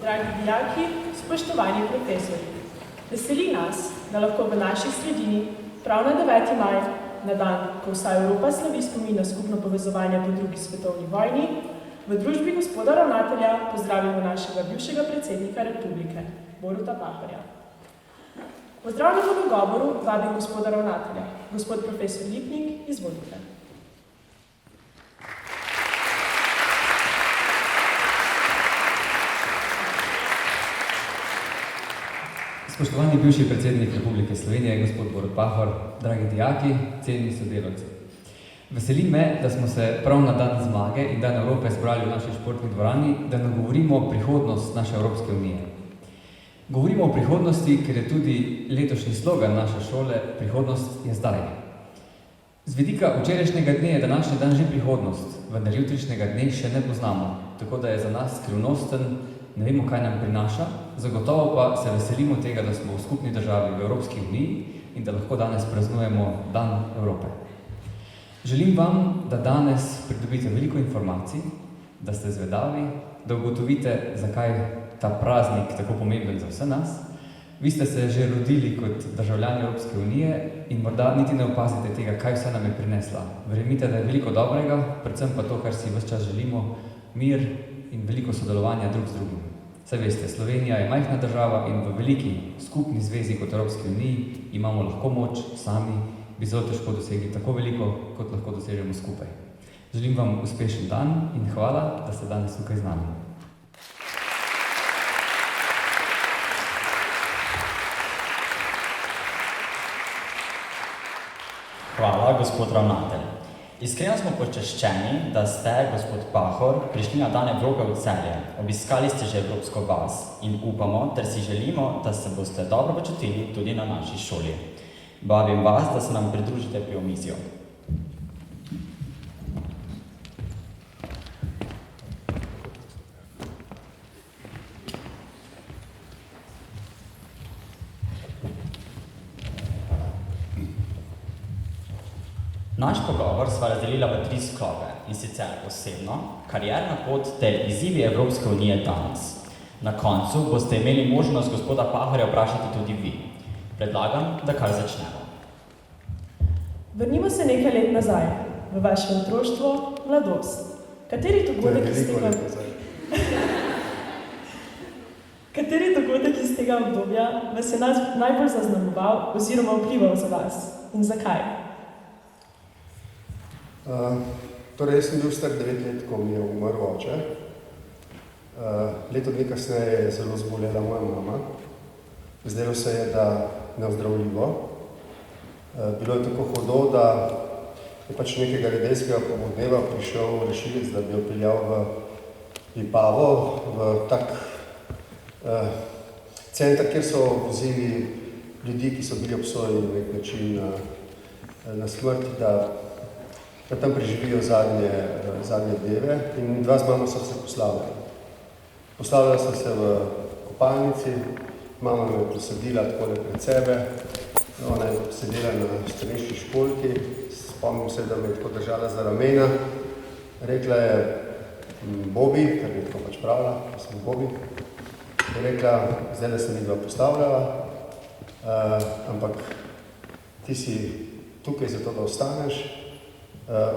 dragi dijaki, spoštovani profesori. Veseli nas, da lahko v naši sredini, prav na 9. maj, na dan, ko vsa Evropa slavi spomin na skupno povezovanje po drugi svetovni vojni, v družbi gospoda ravnatelja pozdravimo našega bivšega predsednika republike, Boruta Pahorja. Pozdravljamo v govoru vabim gospoda ravnatelja, gospod profesor Lipnik, izvolite. Spoštovani bivši predsednik Republike Slovenije, gospod Borut Pahor, dragi dijaki, cenjeni sodelavci. Veseli me, da smo se prav na dan zmage in dan Evrope zbrali v naši športni dvorani, da nagovorimo prihodnost naše Evropske unije. Govorimo o prihodnosti, ker je tudi letošnji slogan naše šole Prihodnost je zdaj. Z vidika včerajšnjega dne je današnji dan že prihodnost, vendar jutrišnjega dne še ne poznamo, tako da je za nas skrivnosten, ne vemo, kaj nam prinaša, zagotovo pa se veselimo tega, da smo v skupni državi v Evropski uniji in da lahko danes praznujemo Dan Evrope. Želim vam, da danes pridobite veliko informacij, da ste zvedavi, da ugotovite, zakaj ta praznik tako pomemben za vse nas. Vi ste se že rodili kot državljani Evropske unije in morda niti ne opazite tega, kaj vse nam je prinesla. Verjemite, da je veliko dobrega, predvsem pa to, kar si ves čas želimo, mir in veliko sodelovanja drug z drugim. Saj veste, Slovenija je majhna država in v veliki skupni zvezi kot Evropski uniji imamo lahko moč, sami bi zelo težko dosegli tako veliko, kot lahko dosežemo skupaj. Želim vam uspešen dan in hvala, da ste danes tukaj z nami. Hvala, gospod ravnatelj. Iskreno smo počaščeni, da ste, gospod Pahor, prišli na Dan Evrope v Celje. Obiskali ste že Evropsko vas in upamo, ter si želimo, da se boste dobro počutili tudi na naši šoli. Vabim vas, da se nam pridružite pri omizju. Naš pogovor sva razdelila v 3 sklope, in sicer osebno, karierna pot ter izzivi Evropske unije danes. Na koncu boste imeli možnost gospoda Pahorja vprašati tudi vi. Predlagam, da kar začnemo. Vrnimo se nekaj let nazaj, v vaše otroštvo, mladost. Kateri dogodek iz tega obdobja vas je najbolj zaznamoval oziroma vplival za vas in zakaj? Torej, jaz sem bil star 9 let, ko mi je umrl oče. Leto dni kasneje je zelo zbolela moja mama. Zdelo se je, da neozdravljivo. Bilo je tako hudo, da je pač nekega nedeljskega popoldneva prišel rešilec, da bi jo peljal v Vipavo, v tak center, kjer so vozili ljudi, ki so bili obsojeni na nek način na smrt, da tam preživijo zadnje dneve in dva z mamo so se poslavljali. Poslavljala so se v kopalnici, mama me je posadila takole pred sebe, ona je sedela na straniški školjki, spomnim se, da me je tako držala za ramena, rekla je Bobi, ker mi je tako pač pravila, da sem Bobi, je rekla, zdaj da se midva poslavljala, ampak ti si tukaj zato, da ostaneš,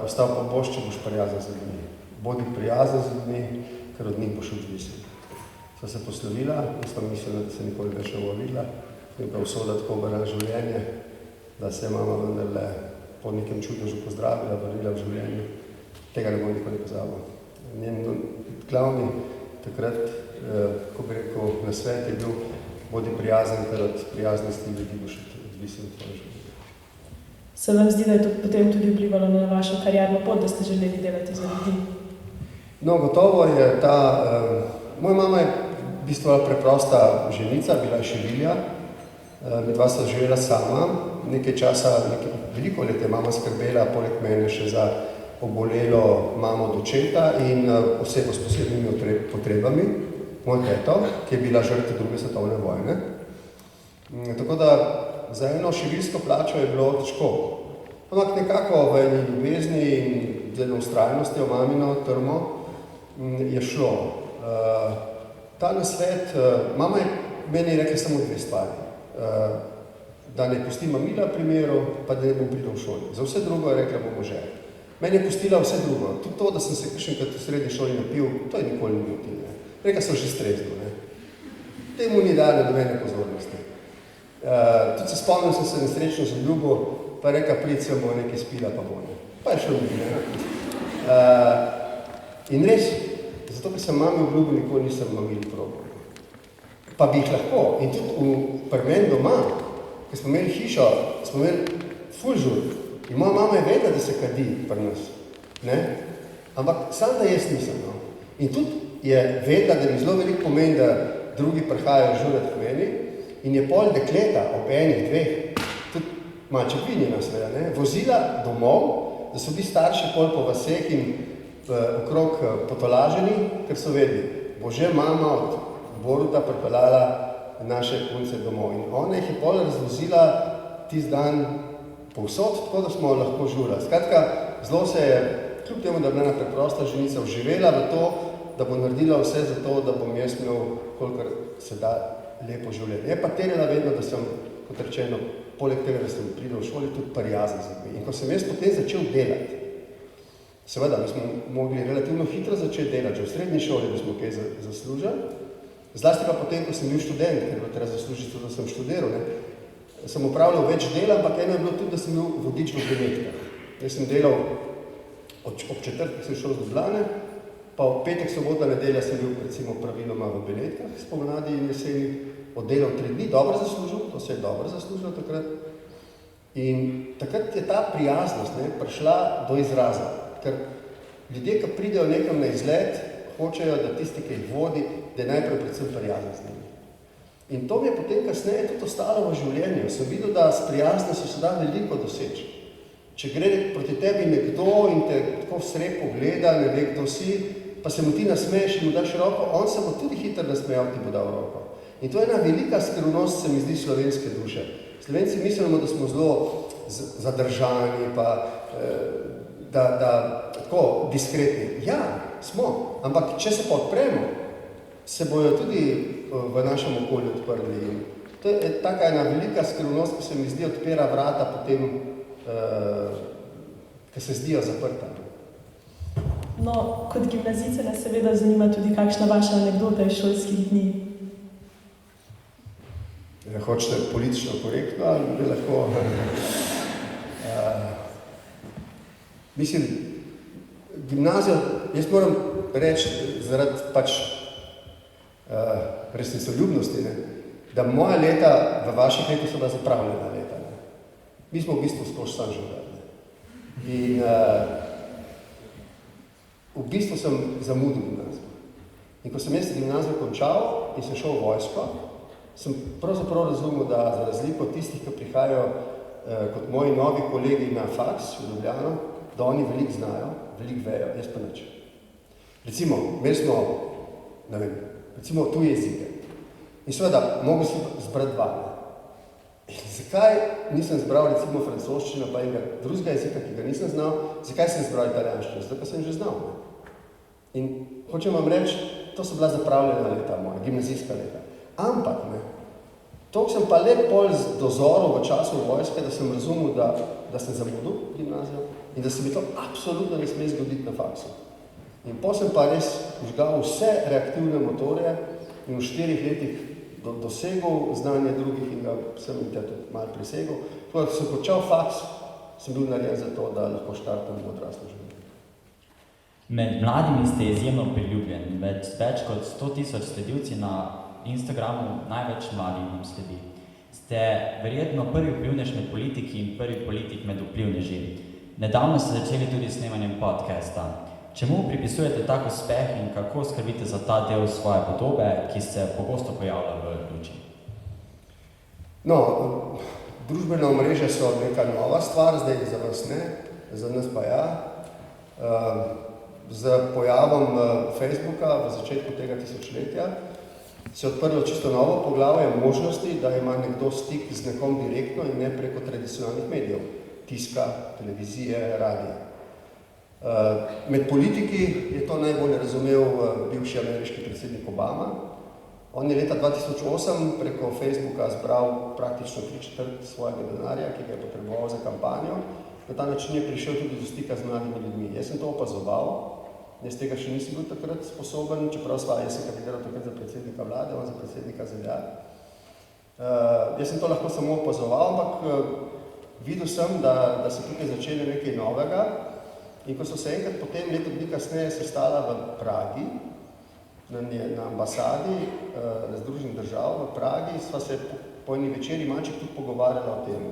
ostal pa boš, če boš prijazen z ljudmi. Bodi prijazen z ljudmi, ker od njih boš odvisen. Sva se poslovila, jaz pa mislila, da se nikoli več ne bo videla, in pa usoda tako obrala življenje, da se je mama vendarle po nekem čudežu pozdravila, vrnila v življenju. Tega ne bom nikoli pozabil. Njen glavni takrat, ko bi rekel, nasvet je bil, bodi prijazen, ker od prijaznosti ljudi boš odvisen v tvoje življenje. Se vam zdi, da je to potem tudi vplivalo na vašo karierno pot, da ste želeli delati za ljudi? No, gotovo je ta... Moja mama je v bistvu preprosta ženica, bila je šivilja. Midva sta živela sama. Nekaj časa, veliko let je mama skrbela, poleg mene še za obolelo mamo od očeta in osebo s posebnimi potrebami, moj teto, ki je bila žrtev 2. svetovne vojne. Tako da za eno šivilsko plačo je bilo težko. Ampak nekako v eni ljubezni in z eno vztrajnostjo mamino trmo je šlo. Ta nasvet, mama je meni rekla samo dve stvari. Da ne pusti mamila primeru, pa da ne bom pridel v šoli. Za vse drugo je rekla, bomo že. Meni je pustila vse drugo. Tudi to, da sem se kakšenkrat v srednji šoli napil, to je nikoli ni motil. Rekla sem že streznil. Temu ni dala nobene pozornosti. Tudi se spomnil sem se nesrečno zaljubil, pa je rekla, prid se bomo nekaj spila, pa bo ne. Pa je šel mi. In res, zato, ker sem mami obljubil, nikoli nisem mamil probal. Pa bi jih lahko. In tudi pri meni doma, ker smo imeli hišo, smo imeli ful žur. In moja mama je vedela, da se kadi pri nas. Ne? Ampak sam da jaz nisem. No? In tudi je vedela, da mi zelo veliko pomeni, da drugi prihajajo žurat k meni. In je pol dekleta ob enih, dveh, tudi malček vinjena seveda, ne? Vozila domov, da so bili starši pol po vaseh in okrog potolaženi, ker so vedeli, bo že mama od Boruta pripeljala naše punce domov. In ona jih je pol razvozila tisti dan povsod, tako da smo lahko žurali. Skratka, zelo se je, kljub temu, da je bila ena preprosta ženica, vživela v to, da bo naredila vse za to, da bom jaz imel, kolikor se da, lepo življenje. Je pa terjala vedno, da sem, kot rečeno, poleg tega, da sem pridel v šoli, tudi prijazen z ljudmi. In ko sem jaz potem začel delati, seveda, mi smo mogli relativno hitro začeti delati, že v srednji šoli, da smo kaj zaslužili. Zlasti pa potem, ko sem bil študent, ker bo treba zaslužiti tudi, da sem študiral, sem upravljal več dela, ampak eno je bilo tudi, da sem bil vodič v Benetkah. Jaz sem delal ob četrtek, sem šel z Ljubljane, pa v petek, sobota, nedelja sem bil recimo praviloma v Benetkah, spomladi in jeseni, oddelal 3 dni, dobro zaslužil, to se je dobro zaslužil takrat. In takrat je ta prijaznost prišla do izraza, ker ljudje, ki pridejo nekam na izlet, hočejo, da tisti, ki jih vodi, da je najprej predvsem prijazen z njimi. In to mi je potem kasneje tudi ostalo v življenju. Sem videl, da s prijaznostjo se da veliko doseči. Če gre proti tebi nekdo in te tako vsre pogleda, ne ve, kdo si, pa se mu ti nasmeješ in mu daš roko, on se bo tudi hitro nasmejal, ti bo dal roko. In to je ena velika skrivnost, se mi zdi, slovenske duše. Slovenci mislimo, da smo zelo zadržani, pa da tako diskretni. Ja, smo, ampak če se pa odpremo, se bojo tudi v našem okolju odprli. To je taka ena velika skrivnost, ki se mi zdi odpira vrata potem, ki se zdijo zaprta. No, kot gimnazice nas seveda zanima tudi kakšna vaša anekdota iz šolskih dni. Hočete politično korektno ali bi lahko? Mislim, gimnazijo, jaz moram reči, zaradi pač resnicoljubnosti, da moja leta v vaših letih so bila zapravljena leta. Mi smo v bistvu skozi sam živeli. In v bistvu sem zamudil gimnazijo. In ko sem jaz gimnazijo končal in sem šel v vojsko, sem pravzaprav razumel, da za razliko od tistih, ki prihajajo kot moji novi kolegi na faks v Ljubljano, da oni veliko znajo, veliko vejo, jaz pa nič. Recimo, imeli smo, ne vem, recimo tuje jezike. In seveda, mogo si zbrati 2. In zakaj nisem zbral recimo francoščino pa enega drugega jezika, ki ga nisem znal, zakaj sem zbral italijanščino? Zato, ker sem že znal. In hočem vam reči, to so bila zapravljena leta moja, gimnazijska leta. Ampak, toliko sem pa lep pol dozoril v času vojske, da sem razumel, da sem zamudil gimnazijo in da se mi to absolutno ne sme zgoditi na faksu. In potem sem pa res vžgal vse reaktivne motorje in v 4 letih dosegel znanje drugih in ga sem in tudi malo presegel. Ko sem počel faks, sem bil narejen za to, da lahko štartam v odraslo življenje. Med mladimi ste izjemno priljubljeni. Več kot 100,000 sledilci na Instagramu, največ mladih nam sledi. Ste verjetno prvi vplivnež med politiki in prvi politik med vplivneži. Nedavno ste začeli tudi s snemanjem podcasta. Čemu pripisujete tak uspeh in kako skrbite za ta del svoje podobe, ki se pogosto pojavlja v luči? No, družbena omrežja so neka nova stvar, zdaj za vas ne, za nas pa ja. Z pojavom Facebooka v začetku tega tisočletja se je odprlo čisto novo poglavje možnosti, da ima nekdo stik z nekom direktno in ne preko tradicionalnih medijev, tiska, televizije, radija. Med politiki je to najbolj razumel bivši ameriški predsednik Obama, On je leta 2008 preko Facebooka zbral praktično 3/4 svojega denarja, ki ga je potreboval za kampanjo. Na ta način je prišel tudi do stika z mladimi ljudmi. Jaz sem to opazoval, jaz tega še nisem bil takrat sposoben, čeprav jaz sem kandidiral takrat za predsednika vlade, on za predsednika ZDA. Jaz sem to lahko samo opazoval, ampak videl sem, da se tukaj začne nekaj novega. In ko so se enkrat potem leto dni kasneje sestala v Pragi, na ambasadi Združenih držav v Pragi, sva se po eni večeri malček tudi pogovarjala o tem.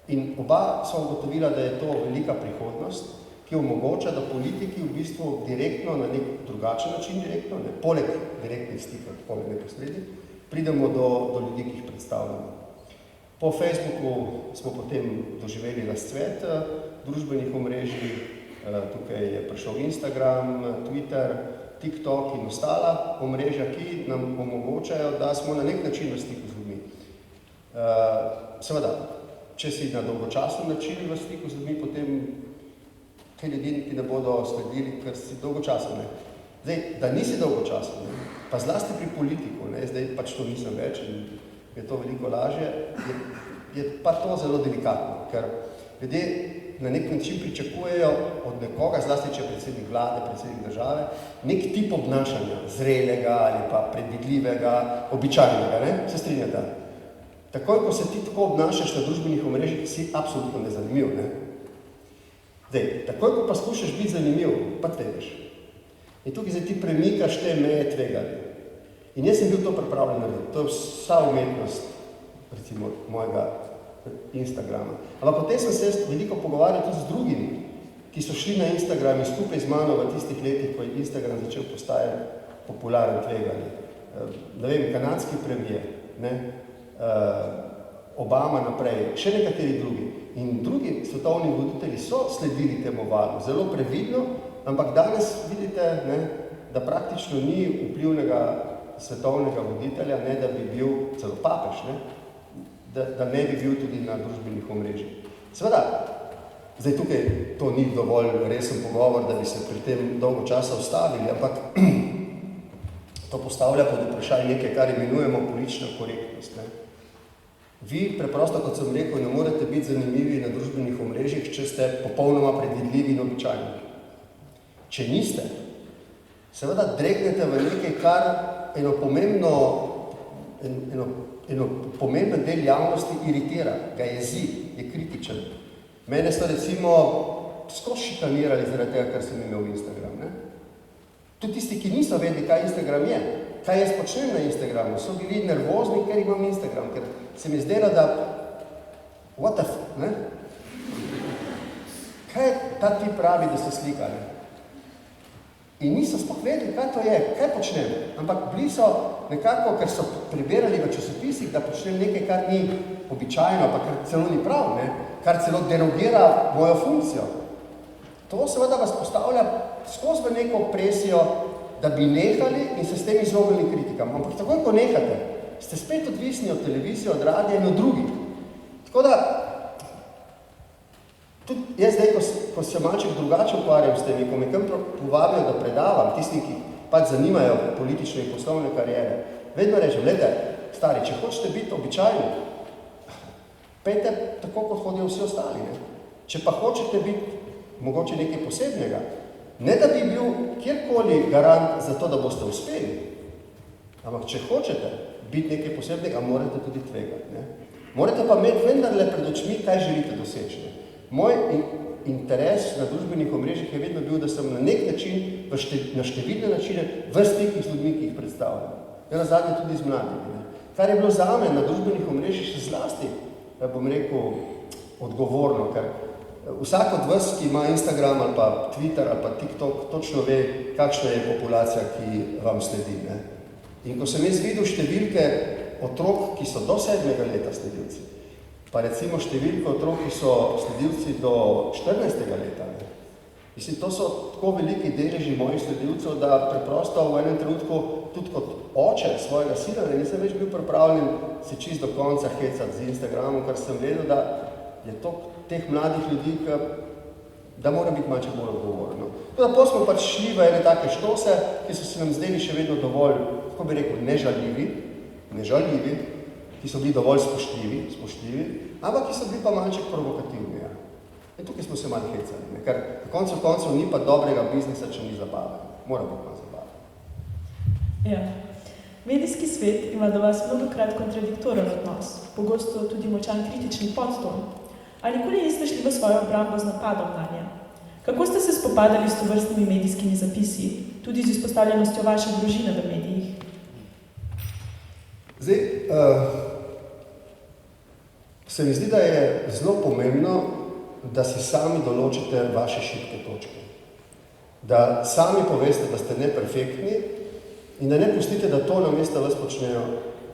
In oba so ugotovila, da je to velika prihodnost, ki omogoča, da politiki v bistvu direktno, na nek drugačen način direktno, ne, poleg direktnih stikov, poleg neposrednih, pridemo do ljudi, ki jih predstavljamo. Po Facebooku smo potem doživeli razcvet družbenih omrežij, tukaj je prišel Instagram, Twitter, TikTok in ostala omrežja, ki nam omogočajo, da smo na nek način v stiku z ljudmi. Seveda, če si na dolgočasen način v stiku z ljudmi, potem te ljudje niti ne bodo sledili, ker si dolgočasen. Zdaj, da nisi dolgočasen, pa zlasti pri politiku, zdaj pač to nisem več in je to veliko lažje, je pa to zelo delikatno, ker ljudje na nek način pričakujejo od nekoga, zlasti če je predsednik vlade, predsednik države, nek tip obnašanja, zrelega ali pa predvidljivega, običajnega, se strinjate? Takoj, ko se ti tako obnašaš na družbenih omrežjih, si absolutno nezanimiv, Zdaj, takoj, ko pa skušaš biti zanimiv, pa tvegaš. In tukaj zdaj ti premikaš te meje tveganja. In jaz sem bil to pripravljen narediti. To je vsa umetnost, recimo, mojega Instagrama. Ampak potem sem se veliko pogovarjal tudi z drugimi, ki so šli na Instagram in skupaj z mano v tistih letih, ko je Instagram začel postajati popularen tveganje. Ne vem, kanadski premier, Obama naprej, še nekateri drugi. In drugi svetovni voditelji so sledili temu valu, zelo previdno, ampak danes vidite, da praktično ni vplivnega svetovnega voditelja, da bi bil celo papež, da ne bi bil tudi na družbenih omrežjih. Seveda, zdaj tukaj to ni dovolj resen pogovor, da bi se pri tem dolgo časa ustavili, ampak to postavlja pod vprašanje nekaj, kar imenujemo politična korektnost. Vi preprosto, kot sem rekel, ne morete biti zanimivi na družbenih omrežjih, če ste popolnoma predvidljivi in običajni. Če niste, seveda dregnete v nekaj, kar eno pomemben del javnosti iritira, ga jezi, je kritičen. Mene so recimo skozi šikanirali zaradi tega, kar sem imel Instagram. Tudi tisti, ki niso vedeli, kaj Instagram je, kaj jaz počnem na Instagramu, so bili nervozni, ker imam Instagram, ker se mi zdelo, da what the f... Kaj ta tip pravi, da se slika? In niso sploh vedeli, kaj to je, kaj počnem. Ampak bili so nekako, ker so preberali v časopisih, da počnem nekaj, kar ni običajno, pa kar celo ni prav, kar celo derogira mojo funkcijo. To seveda vas postavlja skozi v neko presijo, da bi nehali in se s tem izognili kritikam. Ampak takoj, ko nehate, ste spet odvisni od televizije, od radija in od drugih. Tako da, tudi jaz zdaj, ko se malček drugače ukvarjam s tem, ko me kam povabijo, da predavam tistim, ki pač zanimajo politične in poslovne karijere, vedno rečem, stari, če hočete biti običajni, pejte tako, kot hodijo vsi ostali. Če pa hočete biti mogoče nekaj posebnega, ne da bi bil kjerkoli garant za to, da boste uspeli, ampak če hočete biti nekaj posebnega, morate tudi tvegati. Morate pa imeti vendarle pred očmi, kaj želite doseči. Moj interes na družbenih omrežjih je vedno bil, da sem na nek način, na številne načine, v stikih z ljudmi, ki jih predstavljam. Nazadnje tudi z mladimi. Kar je bilo zame na družbenih omrežjih še zlasti, bom rekel, odgovorno, ker vsak od vas, ki ima Instagram ali pa Twitter ali pa TikTok, točno ve, kakšna je populacija, ki vam sledi. In ko sem jaz videl številke otrok, ki so do 7. leta sledilci, pa recimo številke otrok, ki so sledilci do 14. leta, mislim, to so tako veliki deleži mojih sledilcev, da preprosto v enem trenutku tudi kot oče svojega sina nisem več bil pripravljen se čisto do konca hecati z Instagramom, ker sem vedel, da je to teh mladih ljudi, da mora biti malce bolj odgovorno. Tako da potem smo pač šli v ene take štose, ki so se nam zdeli še vedno dovolj, kako bi rekel, nežaljivi, ki so bili dovolj spoštljivi, ampak ki so bili pa malček provokativni. Ja. In tukaj smo se malo hecali, ne? Ker na koncu koncev ni pa dobrega biznisa, če ni zabave. Mora biti malo zabave. Ja. Medijski svet ima do vas mnogokrat kontradiktoren odnos, pogosto tudi močan kritični podton. Ali nikoli niste šli v svojo obrambo z napadom nanje? Kako ste se spopadali s tovrstnimi medijskimi zapisi, tudi z izpostavljenostjo vaše družine v medijih? Zdaj, se mi zdi, da je zelo pomembno, da si sami določite vaše šibke točke. Da sami poveste, da ste neperfektni in da ne pustite, da to namesto vas počnejo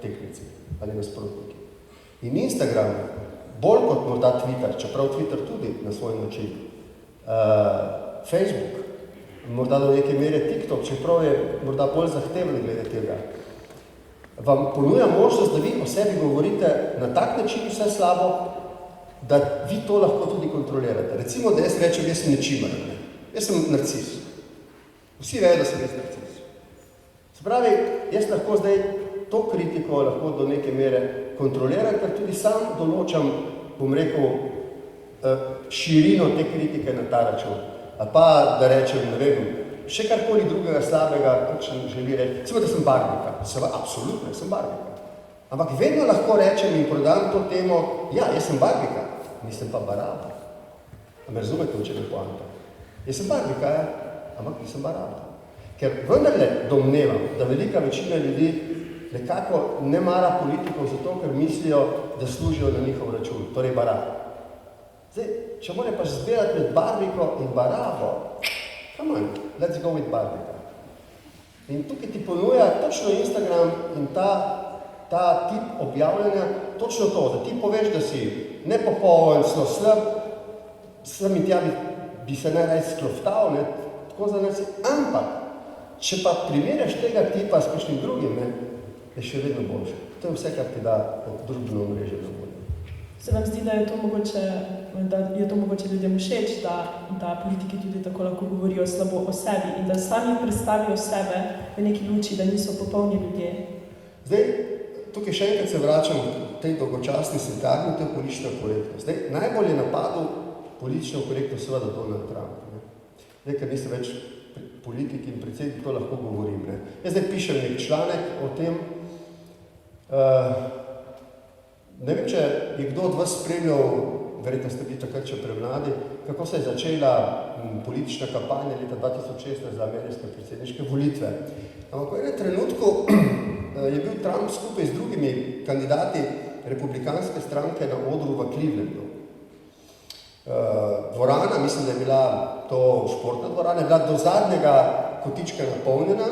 tekmici ali nasprotniki. In Instagram, bolj kot morda Twitter, čeprav Twitter tudi na svoj način, Facebook, morda do neke mere TikTok, čeprav je morda bolj zahteven glede tega, vam ponuja možnost, da vi o sebi govorite na tak način vse slabo, da vi to lahko tudi kontrolirate. Recimo, da jaz rečem, jaz sem nečimer. Jaz sem narcis. Vsi vejo, da sem jaz narcis. Se pravi, jaz lahko zdaj to kritiko lahko do neke mere kontroliram, ker tudi sam določam, bom rekel, širino te kritike na ta račun. Ali pa, da rečem, ne vem, še karkoli drugega slabega, kakšen želi reči. Recimo, da sem barvnika. Absolutno, sem barvnika. Ampak vedno lahko rečem in prodam to temo, ja, jaz sem barvnika, nisem pa baraba. A me razumete, v čem je poanta? Jaz sem barvnika, ampak nisem baraba. Ker vendarle domnevam, da velika večina ljudi nekako ne mara politikov zato, ker mislijo, da služijo na njihov račun, torej baraba. Zdaj, če mora pa zbirati med barviko in barabo, come on, let's go with barvika. In tukaj ti ponuja točno Instagram in ta tip objavljanja, točno to, da ti poveš, da si nepopoln, slab, sem in tja bi se najraje skloftal, ne, tako za nas, ampak, če pa primerjaš tega tipa s kakšnim drugim, ne, je še vedno boljše. To je vse, kar ti da družbeno omrežje na voljo. Se vam zdi, da je to mogoče ljudem všeč, da politiki tudi tako lahko govorijo slabo o sebi in da sami predstavijo sebe v neki luči, da niso popolni ljudje? Zdaj, tukaj še enkrat se vračam v tej dolgočasni sintagmi, to je politična korektnost. Zdaj, najbolj je napadel politično korektnost seveda Donald Trump. Ne? Zdaj, ker nisem več politik in predsednik, to lahko govorim. Ne? Jaz zdaj pišem nek članek o tem, ne vem, če je kdo od vas spremljal, verjetno ste bili takrat še premladi, kako se je začela politična kampanja leta 2016 za ameriške predsedniške volitve. Ampak v enem trenutku je bil Trump skupaj z drugimi kandidati republikanske stranke na odru v Clevelandu. Dvorana, mislim, da je bila to športna dvorana, je bila do zadnjega kotička napolnjena.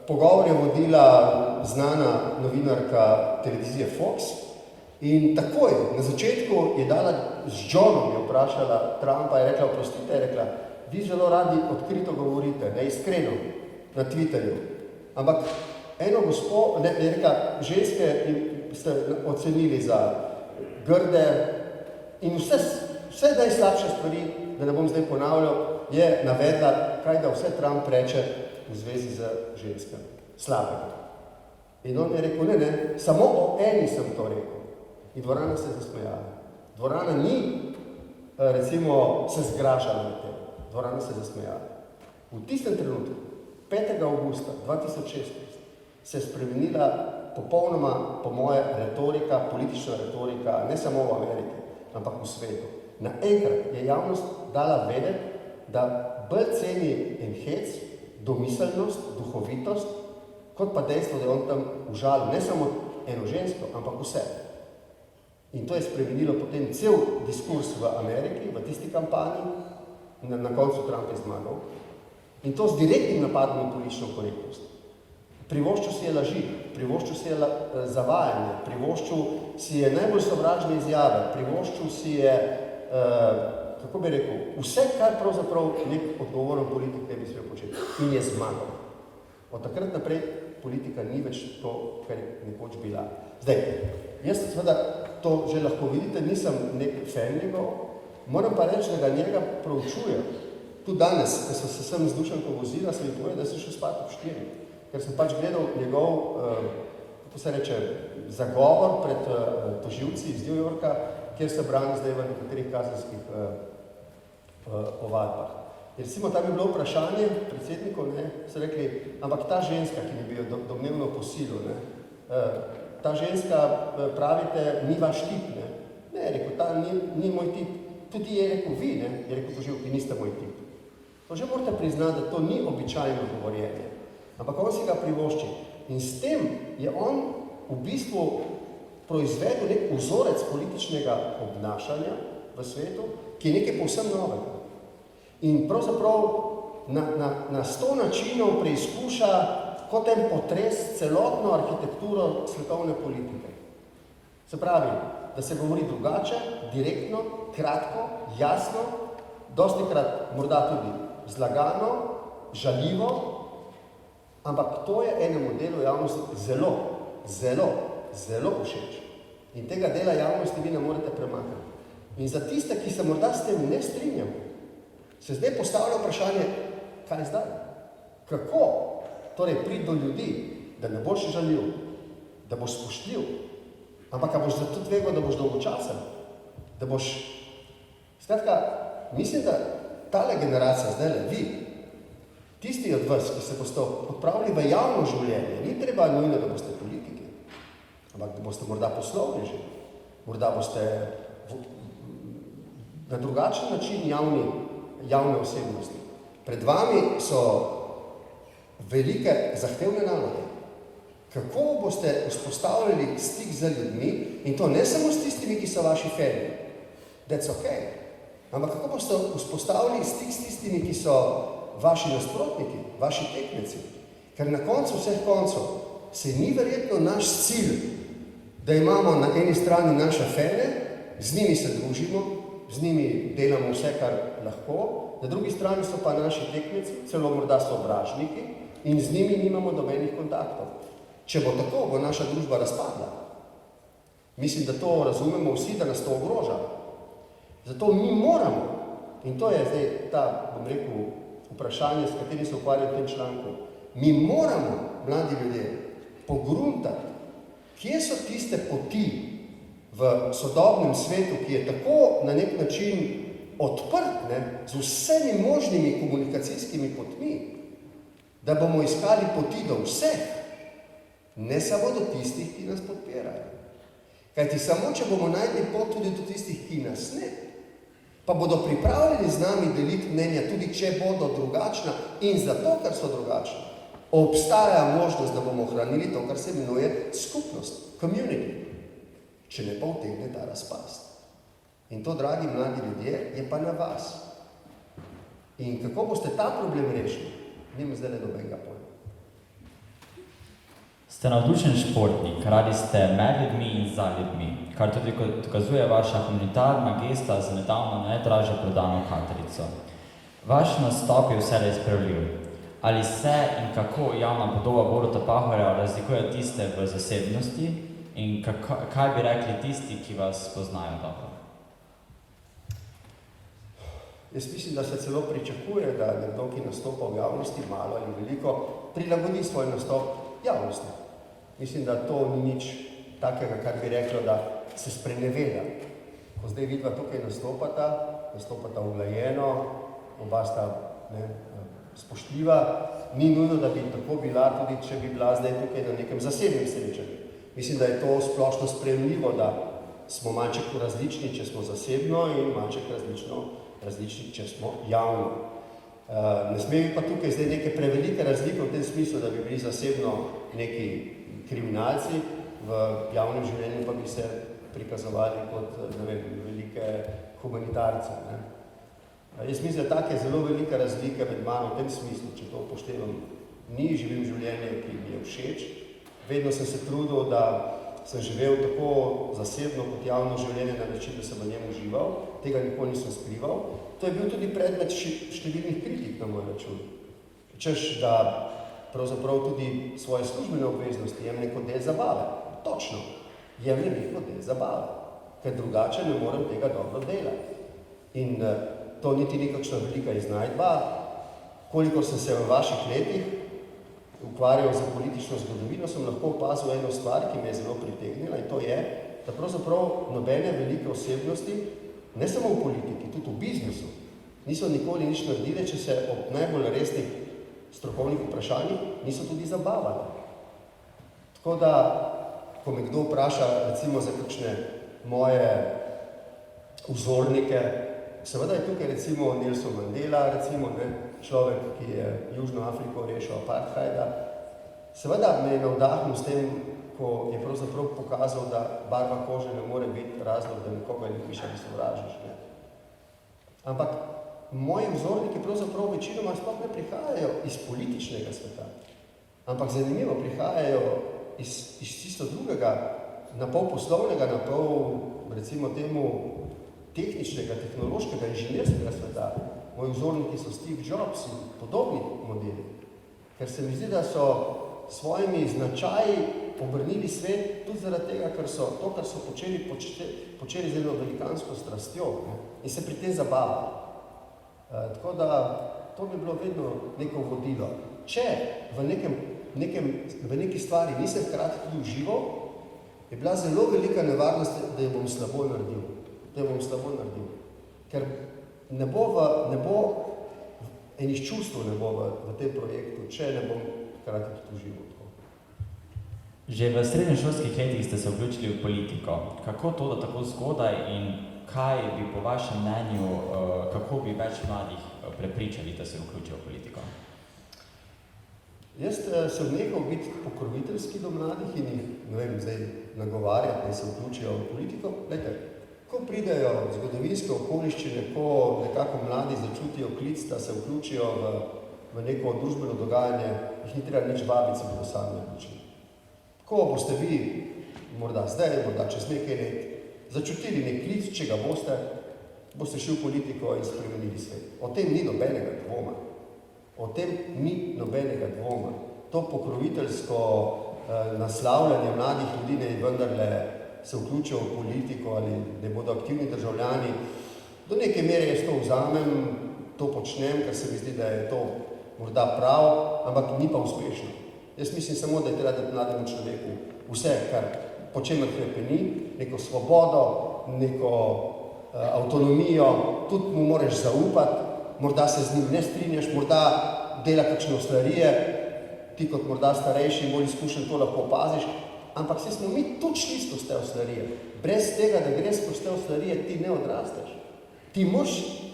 Pogovor je vodila znana novinarka televizije Fox in takoj, na začetku je dala z Johnom, je vprašala Trumpa, je rekla, oprostite, je rekla, vi zelo radi odkrito govorite, ne iskreno, na Twitterju. Ampak eno gospo, je rekla, ženske ste ocenili za grde in vse najslabše stvari, da ne bom zdaj ponavljal, je navedla, kaj da vse Trump reče v zvezi z ženskami. Slabega. In on je rekel, ne, samo o eni sem to rekel. In dvorana se je zasmejala. Dvorana ni, recimo, se zgražala na tem. Dvorana se je zasmejala. V tistem trenutku, 5. augusta 2016, se je spremenila popolnoma, po moje, retorika, politična retorika, ne samo v Ameriki, ampak v svetu. Naenkrat je javnost dala vedeti, da bolj ceni en hec, domiselnost, duhovitost, kot pa dejstvo, da je on tam užalil ne samo eno žensko, ampak vse. In to je spremenilo potem cel diskurs v Ameriki, v tisti kampanji, na koncu Trump je zmagal. In to z direktnim napadom na politično korektnost. Privoščil si je laži, privoščil si je zavajanje, privoščil si je najbolj sovražne izjave, privoščil si je, kako bi rekel, vse, kar pravzaprav nek odgovoren politik ne bi smel početi. In je zmagal. Od takrat naprej politika ni več to, kar je nekoč bila. Zdaj, jaz seveda to že lahko vidite, nisem nek fan njegov, Moram pa reči, da ga njega proučujem. Tudi danes, ko sem se sem z Dušanko vozila, sem mi povedal, da sem šel spat ob 4. Ker sem pač gledal njegov, kako se reče, zagovor pred tožilci iz New Yorka, kjer se brani zdaj v nekaterih kazenskih ovadbah. Recimo, tam je bilo vprašanje predsednikov, so rekli, ampak ta ženska, ki bi jo domnevno posilil, ta ženska, pravite, ni vaš tip, Ne, rekel, ta ni moj tip. Tudi je rekel, vi, je rekel tožilki, niste moj tip. To že morate priznati, da to ni običajno govorjenje, ampak on si ga privošči. In s tem je on v bistvu proizvedel nek vzorec političnega obnašanja v svetu, ki je nekaj povsem novega. In pravzaprav na 100 načinov preizkuša kot en potres celotno arhitekturo svetovne politike. Se pravi, da se govori drugače, direktno, kratko, jasno, dostikrat morda tudi zlagano, žaljivo, ampak to je enemu delu javnosti zelo, zelo, zelo všeč. In tega dela javnosti vi ne morete premakniti. In za tiste, ki se morda s tem ne strinjamo, se zdaj postavlja vprašanje, kaj zdaj? Kako torej priti do ljudi, da ne boš žaljiv, da boš spoštljiv, ampak a boš zato tvegal, da boš dolgočasen, da boš... Skratka, mislim, da tale generacija, zdajle, vi, tisti od vas, ki se boste odpravili v javno življenje, ni treba nujno, da boste politiki, ampak da boste morda poslovneži, morda boste na drugačen način javne osebnosti. Pred vami so velike zahtevne naloge. Kako boste vzpostavljali stik z ljudmi, in to ne samo s tistimi, ki so vaši fani, that's okay, ampak kako boste vzpostavili stik s tistimi, ki so vaši nasprotniki, vaši tekmeci. Ker na koncu vseh koncev se ni verjetno naš cilj, da imamo na eni strani naše fane, z njimi se družimo, z njimi delamo vse, kar lahko, na drugi strani so pa naši tekmeci, celo morda sovražniki, in z njimi nimamo nobenih kontaktov. Če bo tako, bo naša družba razpadla. Mislim, da to razumemo vsi, da nas to ogroža. Zato mi moramo, in to je zdaj ta, bom rekel, vprašanje, s katerim se ukvarjam v tem članku, mi moramo, mladi ljudje, pogruntati, kje so tiste poti v sodobnem svetu, ki je tako na nek način odprt, z vsemi možnimi komunikacijskimi potmi, da bomo iskali poti do vseh, ne samo do tistih, ki nas podpirajo. Kajti samo, če bomo najdli pot tudi do tistih, ki nas ne, pa bodo pripravljeni z nami deliti mnenja, tudi če bodo drugačna in zato, ker so drugačna, obstaja možnost, da bomo ohranili to, kar se imenuje skupnost, community, če ne pa utegne ta razpast. In to, dragi mladi ljudje, je pa na vas. In kako boste ta problem rešili, nima zdaj le dobenega pojma. Ste navdušen športnik, radi ste med ljudmi in za ljudmi, kar tudi dokazuje vaša humanitarna gesta z nedavno najdražjo prodano kartelico. Vaš nastop je vselej spravljiv. Ali se in kako javna podoba Boruta Pahorja razlikuje tiste v zasebnosti in kaj bi rekli tisti, ki vas poznajo dobro? Jaz mislim, da se celo pričakuje, da nekdo, ki nastopa v javnosti, malo in veliko, prilagodi svoj nastop javnosti. Mislim, da to ni nič takega, kar bi reklo, da se spreneveda. Ko zdaj vidva tukaj nastopata uglajeno, oba sta spoštljiva, ni nujno, da bi tako bila, tudi če bi bila zdaj tukaj na nekem zasebnem srečanju. Mislim, da je to splošno sprejemljivo, da smo malček različni, če smo zasebno, in malček različni, če smo javno. Ne sme bi pa tukaj zdaj neke prevelike razlike v tem smislu, da bi bili zasebno neki kriminalci, v javnem življenju pa bi se prikazovali kot, velike humanitarce. Jaz mislim, da take zelo velike razlike med mano v tem smislu, če to upoštevam, ni živim življenje, ki mi je všeč. Vedno sem se trudil, da sem živel tako zasebno kot javno življenje na način, da sem v njem užival, tega nikoli nisem skrival. To je bil tudi predmet številnih kritik na moj račun. Češ, da pravzaprav tudi svoje službene obveznosti jemljem kot del zabave. Točno, jemljem jih kot del zabave, ker drugače ne morem tega dobro delati. In to niti nekakšna velika iznajdba. Kolikor sem se v vaših letih ukvarjal za politično zgodovino, sem lahko opazil eno stvar, ki me je zelo pritegnila, in to je, da pravzaprav nobene velike osebnosti, ne samo v politiki, tudi v biznisu, niso nikoli nič naredile, če se ob najbolj resnih strokovnih vprašanjih niso tudi zabavali. Tako da, ko me kdo vpraša, recimo za kakšne moje vzornike, seveda je tukaj recimo Nelson Mandela, recimo, človek, ki je Južno Afriko rešil apartheida. Seveda me je navdahnil s tem, ko je pravzaprav pokazal, da barva kože ne more biti razlog, da nekoga ljubiš ali sovražiš. Ampak moji vzorniki pravzaprav večinoma sploh ne prihajajo iz političnega sveta, ampak zanimivo prihajajo iz čisto drugega, na pol poslovnega, na pol, recimo temu, tehničnega, tehnološkega, inženirskega sveta. Moji vzorniki so Steve Jobs in podobni modeli, ker se mi zdi, da so svojimi značaji obrnili svet tudi zaradi tega, ker so to, kar so počeli z eno velikansko strastjo, in se pri tem zabavali. Tako da to bi bilo vedno neko vodilo. Če v neki stvari nisem hkrati tudi užival, je bila zelo velika nevarnost, da jo bom slabo naredil. Ker ne bo enih čustv ne bo v tem projektu, če ne bom hkrati tudi užival. Že v srednješolskih letih ste se vključili v politiko. Kako to, da tako zgodaj, in kaj bi po vašem mnenju, kako bi več mladih prepričali, da se vključijo v politiko? Jaz sem nehal biti pokroviteljski do mladih in jih, ne vem, zdaj nagovarjati, da se vključijo v politiko. Glejte, ko pridejo zgodovinske okoliščine, ko nekako mladi začutijo klic, da se vključijo v neko družbeno dogajanje, jih ni treba nič vabiti, se bodo sami vključili. Ko boste vi, morda zdaj, morda čez nekaj let, začutili nek klic, če ga boste šli v politiko in spremenili svet. O tem ni nobenega dvoma. To pokroviteljsko naslavljanje mladih ljudi, ne vendarle se vključijo v politiko ali ne bodo aktivni državljani. Do neke mere jaz to vzamem, to počnem, ker se mi zdi, da je to morda prav, ampak ni pa uspešno. Jaz mislim samo, da je treba dati mlademu človeku vse, kar po čemer hrepeni, neko svobodo, neko avtonomijo, tudi mu moraš zaupati, morda se z njim ne strinjaš, morda dela kakšne oslarije, ti kot morda starejši in bolj izkušen to lahko opaziš, ampak se smo mi tudi šli skozi te oslarije. Brez tega, da greš skozi te oslarije, ti ne odrasteš. Ti moraš,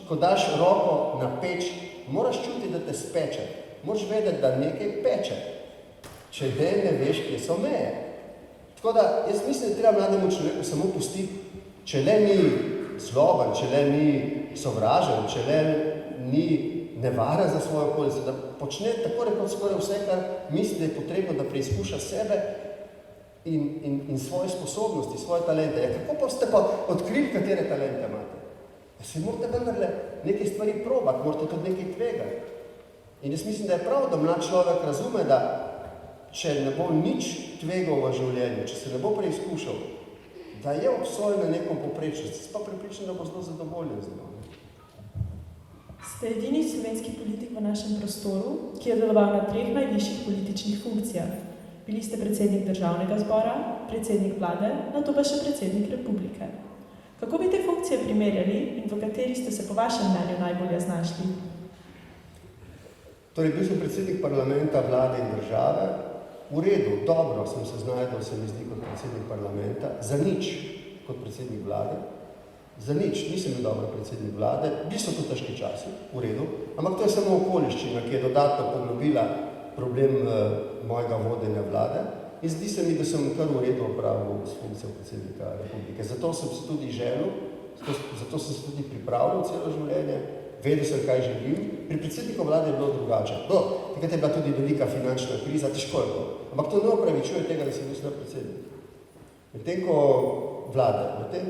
ko daš roko na peč, moraš čutiti, da te speče. Moraš vedeti, da nekaj peče. Če ne veš, kje so meje. Tako da, jaz mislim, da treba mlademu človeku samo pustiti, če le ni zloben, če le ni sovražen, če le ni nevaren za svojo okolico, da počne tako rekoč skoraj vse, kar misli, da je potrebno, da preizkuša sebe in svoje sposobnosti, svoje talente. Kako pa ste pa odkrili, katere talente imate? Se morate vendarle nekaj stvari probati, morate tudi nekaj tvegati. In jaz mislim, da je prav, da mlad človek razume, da če ne bo nič tvegal v življenju, če se ne bo preizkušal, da je obsojen na nekom povprečju, se pa prepričan, da bo zelo zadovoljen z njo. Ste edini slovenski politik v našem prostoru, ki je deloval na 3 najvišjih političnih funkcijah. Bili ste predsednik državnega zbora, predsednik vlade, nato pa še predsednik republike. Kako bi te funkcije primerjali in v kateri ste se po vašem mnenju najbolje znašli? Torej, bil sem predsednik parlamenta, vlade in države. V redu, dobro sem se znajdel, se mi zdi, kot predsednik parlamenta, za nič kot predsednik vlade, za nič, nisem bil dober predsednik vlade, bili so to težki časi, v redu, ampak to je samo okoliščina, ki je dodatno poglobila problem mojega vodenja vlade in zdi se mi, da sem kar v redu opravil s funkcijo predsednika republike. Zato sem se tudi želel, zato sem se tudi pripravljal celo življenje, vedel sem, kaj želim. Pri predsedniku vlade je bilo drugače. Takrat je bila tudi velika finančna kriza, težko je bilo. Ampak to ne opravičuje tega, da sem bil slab predsednik. Medtem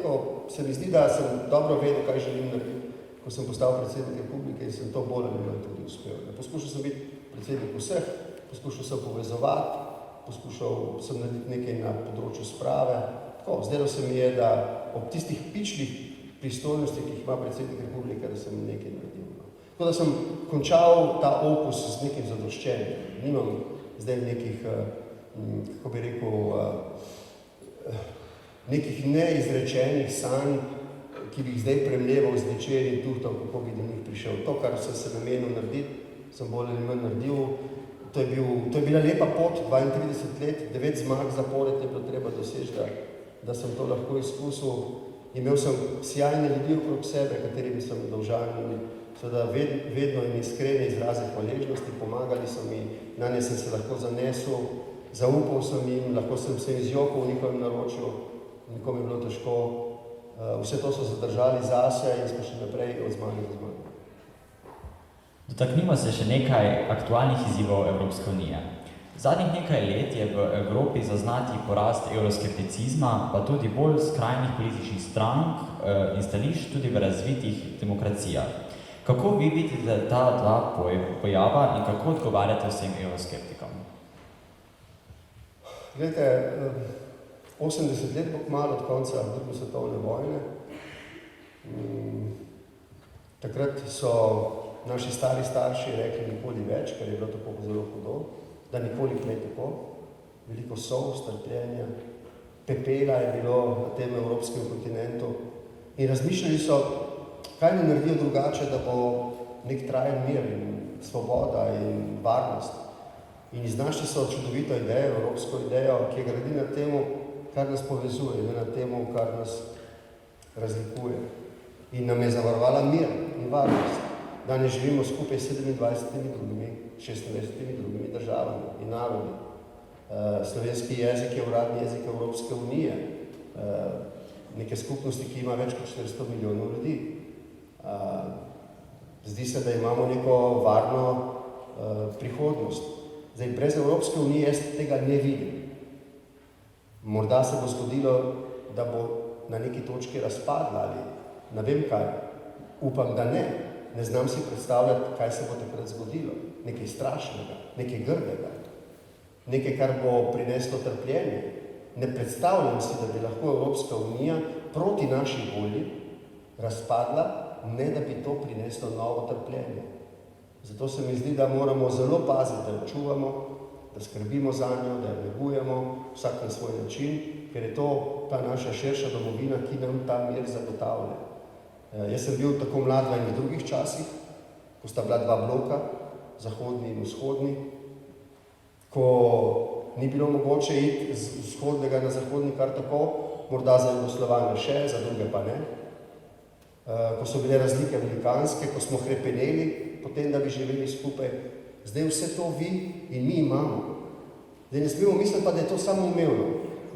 ko se mi zdi, da sem dobro vedel, kaj želim narediti, ko sem postal predsednik republike in sem to bolj ali manj tudi uspel. Poskušal sem biti predsednik vseh, poskušal sem povezovati, poskušal sem narediti nekaj na področju sprave. Tako, zdelo se mi je, da ob tistih pičlih pristojnosti, ki jih ima predsednik republike, da sem nekaj naredil. No. Tako da sem končal ta opus z nekim zadoščenjem. Nimam zdaj nekih, kako bi rekel, nekih neizrečenih sanj, ki bi jih zdaj premleval z večer in tuhtal, kako bi do njih prišel. To, kar sem se namenil narediti, sem bolj ali manj naredil. To je bila lepa pot, 32 let, 9 zmag zapored je bilo treba doseči, da sem to lahko izkusil. Imel sem sjajne ljudi okrog sebe, katerimi sem dolžan in seveda vedno in iskrene izraze hvaležnosti, pomagali so mi, nanje sem se lahko zanesel, zaupal sem jim, lahko sem se izjokal v njihovem naročju, nikom je bilo težko. Vse to so zadržali zase in smo še naprej od zmage do zmage. Dotaknimo se še nekaj aktualnih izzivov Evropske unije. Zadnjih nekaj let je v Evropi zaznati porast euroskepticizma, pa tudi bolj skrajnih političnih strank in stališč tudi v razvitih demokracijah. Kako vi vidite ta dva pojava in kako odgovarjate vsem euroskeptikom? Glejte, 80 let bo kmalu od konca druge svetovne vojne. Takrat so naši stari starši rekli nikoli več, ker je bilo tako zelo hudo, da nikoli ne tako. Veliko solz, strpljenja, pepela je bilo na tem evropskem kontinentu in razmišljali so, kaj ne naredijo drugače, da bo nek trajen mir in svoboda in varnost. In iznašli so čudovito idejo, evropsko idejo, ki je gradi na temu, kar nas povezuje, ne na temu, kar nas razlikuje. In nam je zavarovala mir in varnost. Danes živimo skupaj s 26 drugimi državami in narodi. Slovenski jezik je uradni jezik Evropske unije, neke skupnosti, ki ima več kot 400 milijonov ljudi. Zdi se, da imamo neko varno prihodnost. Zdaj, brez Evropske unije jaz tega ne vidim. Morda se bo zgodilo, da bo na neki točki razpadla ali ne vem kaj. Upam, da ne. Ne znam si predstavljati, kaj se bo takrat zgodilo. Nekaj strašnega, nekaj grdega, nekaj, kar bo prineslo trpljenje. Ne predstavljam si, da bi lahko Evropska unija proti naši volji razpadla, ne da bi to prineslo novo trpljenje. Zato se mi zdi, da moramo zelo paziti, da jo čuvamo, da skrbimo za njo, da jo negujemo vsak na svoj način, ker je to ta naša širša domovina, ki nam ta mir zagotavlja. Jaz sem bil tako mlad v enih drugih časih, ko sta bila dva bloka, zahodni in vzhodni, ko ni bilo mogoče iti z vzhodnega na zahodni kar tako, morda za Jugoslovane še, za druge pa ne. Ko so bile razlike velikanske, ko smo hrepeneli, potem, da bi živeli skupaj. Zdaj vse to vi in mi imamo. Zdaj ne smemo misliti pa, da je to samoumevno,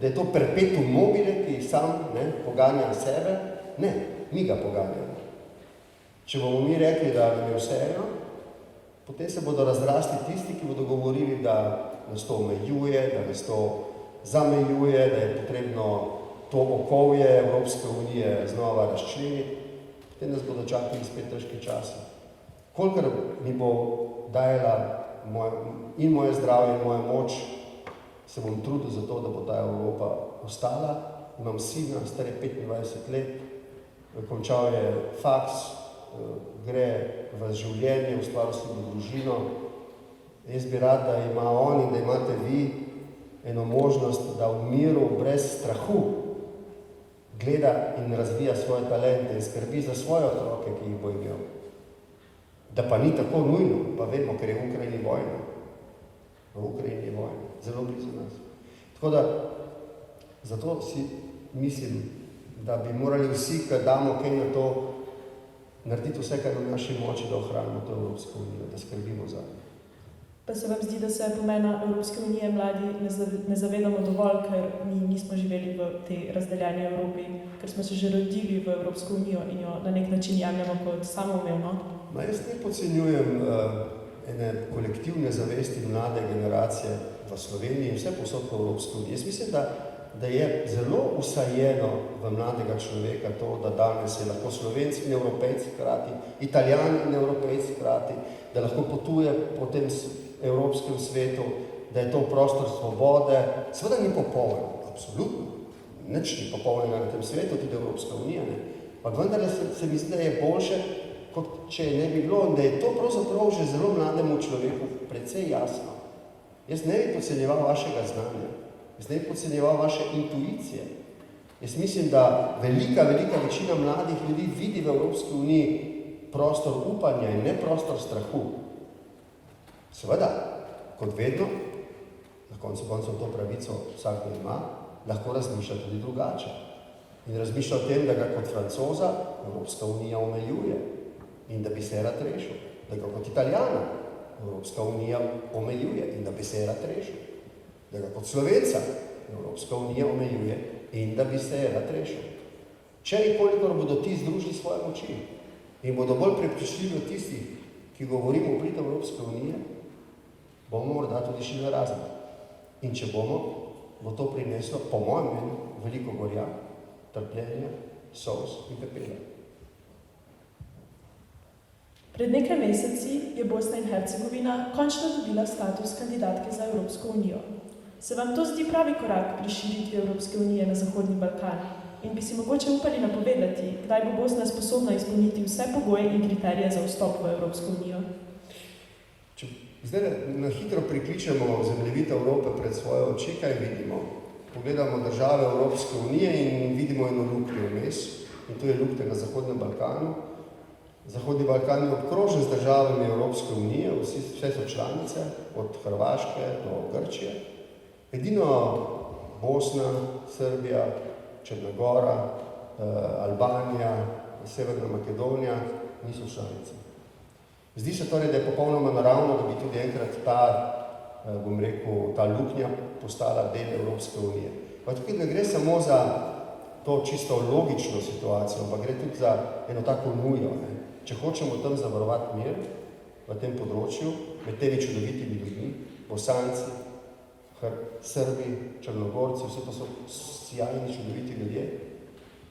da je to perpetuum mobile, ki sam poganja sebe. Ne, mi ga poganjamo. Če bomo mi rekli, da nam je vseeno, potem se bodo razrasli tisti, ki bodo govorili, da nas to omejuje, da nas to zamejuje, da je potrebno to okolje Evropske unije znova razčleniti. Potem nas bodo čakali spet težki časi. Kolikor mi bo dajala in moje zdravje in moja moč, se bom trudil za to, da bo ta Evropa ostala. Imam sina, star je 25 let, končal je faks, gre v življenje, ustvaril svojo družino. Jaz bi rad, da ima on in da imate vi eno možnost, da v miru, brez strahu, gleda in razvija svoje talente in skrbi za svoje otroke, ki jih bo imel. Da pa ni tako nujno, pa vemo, ker je v Ukrajini vojna. V Ukrajini je vojna, zelo blizu nas. Tako da, zato si mislim, da bi morali vsi, ki damo kaj na to, narediti vse, kar v naši moči, da ohranimo to Evropsko unijo, da skrbimo za njo. Pa se vam zdi, da se pomena Evropske unije mladi ne zavedamo dovolj, ker mi nismo živeli v tej razdeljeni Evropi, ker smo se že rodili v Evropsko unijo in jo na nek način jemljamo kot samoumevno? Jaz ne podcenjujem ene kolektivne zavesti mlade generacije v Sloveniji in vse posod po Evropske unije. Jaz mislim, da je zelo usajeno v mladega človeka to, da danes je lahko Slovenci in Evropejci hkrati, Italijani in Evropejci hkrati, da lahko potuje po tem evropskem svetu, da je to prostor svobode. Seveda ni popoln, absolutno. Nič ni popolnega na tem svetu, tudi Evropska unija ne. Pa vendar se mi zdi, da je boljše, kot če je ne bi bilo, in da je to pravzaprav že zelo mlademu človeku precej jasno. Jaz ne bi podcenjeval vašega znanja, jaz ne bi podcenjeval vaše intuicije. Jaz mislim, da velika večina mladih ljudi vidi v Evropski uniji prostor upanja in ne prostor strahu. Seveda, kot vedno, na koncu to pravico vsakdo ima, lahko razmišlja tudi drugače. In razmišlja o tem, da ga kot Francoza Evropska unija omejuje in da bi se rad rešil. Da ga kot Italijana Evropska unija omejuje in da bi se rad rešil. Da ga kot Slovenca Evropska unija omejuje in da bi se rad rešil. Če nekolikor bodo ti združili svoje moči in bodo bolj prepričljivi od tistih, ki govorimo o prid Evropske unije, bomo morda tudi šli na razne. In če bomo, bo to prineslo, po mojem mnenju, veliko gorja, trpljenja, solz in pepela. Pred nekaj meseci je Bosna in Hercegovina končno dobila status kandidatke za Evropsko unijo. Se vam to zdi pravi korak pri širitvi Evropske unije na Zahodni Balkan? In bi si mogoče upali napovedati, kdaj bo Bosna sposobna izpolniti vse pogoje in kriterije za vstop v Evropsko unijo? Če zdaj na hitro prikličemo zemljevid Evrope pred svoje oči, kaj vidimo? Pogledamo države Evropske unije in vidimo eno luknjo vmes, in to je luknja na Zahodnem Balkanu. Zahodni Balkan je obkrožen z državami Evropske unije, vse so članice, od Hrvaške do Grčije. Edino Bosna, Srbija, Črna Gora, Albanija, Severna Makedonija niso članice. Zdi se torej, da je popolnoma naravno, da bi tudi enkrat ta luknja postala del Evropske unije. Pa tukaj ne gre samo za to čisto logično situacijo, ampak gre tudi za eno tako nujo. Če hočemo tam zavarovati mir v tem področju, med temi čudovitimi ljudmi, Bosanci, Srbi, Črnogorci, vse to so sjajni, čudoviti ljudje,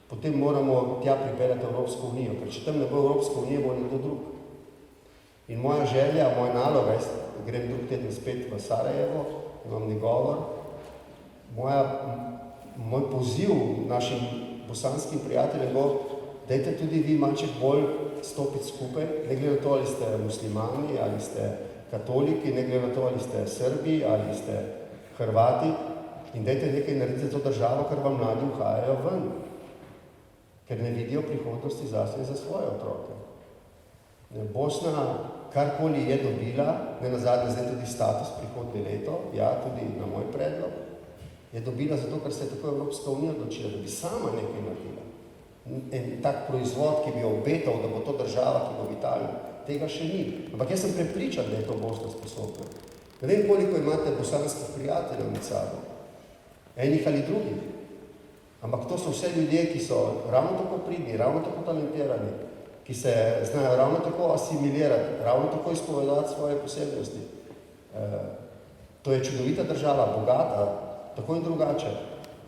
potem moramo tja pripeljati Evropsko unijo, ker če tam ne bo Evropska unija, bo nekdo drug. In moja želja, moja naloga, jaz grem drug teden spet v Sarajevo, imam negovor, moj poziv našim bosanskim prijateljem bo, dajte tudi vi malček bolj stopiti skupaj, ne glede na to, ali ste muslimani, ali ste katoliki, ne glede na to, ali ste Srbi, ali ste Hrvati, in dajte nekaj narediti za to državo, ker vam mladi uhajajo ven, ker ne vidijo prihodnosti zase in za svoje otroke. Bosna karkoli je dobila, ne nazadnje zdaj tudi status prihodnje leto, ja, tudi na moj predlog, je dobila zato, ker se je tako Evropska unija odločila, da bi sama nekaj naredila. En tak proizvod, ki bi obetal, da bo to država, ki bo vitalna, tega še ni. Ampak jaz sem prepričan, da je to Bosna sposobna. Ne vem, koliko imate bosanskih prijateljev med sabo, enih ali drugih. Ampak to so vse ljudje, ki so ravno tako pridni, ravno tako talentirani, ki se znajo ravno tako asimilirati, ravno tako izpovedati svoje posebnosti. To je čudovita država, bogata, tako in drugače.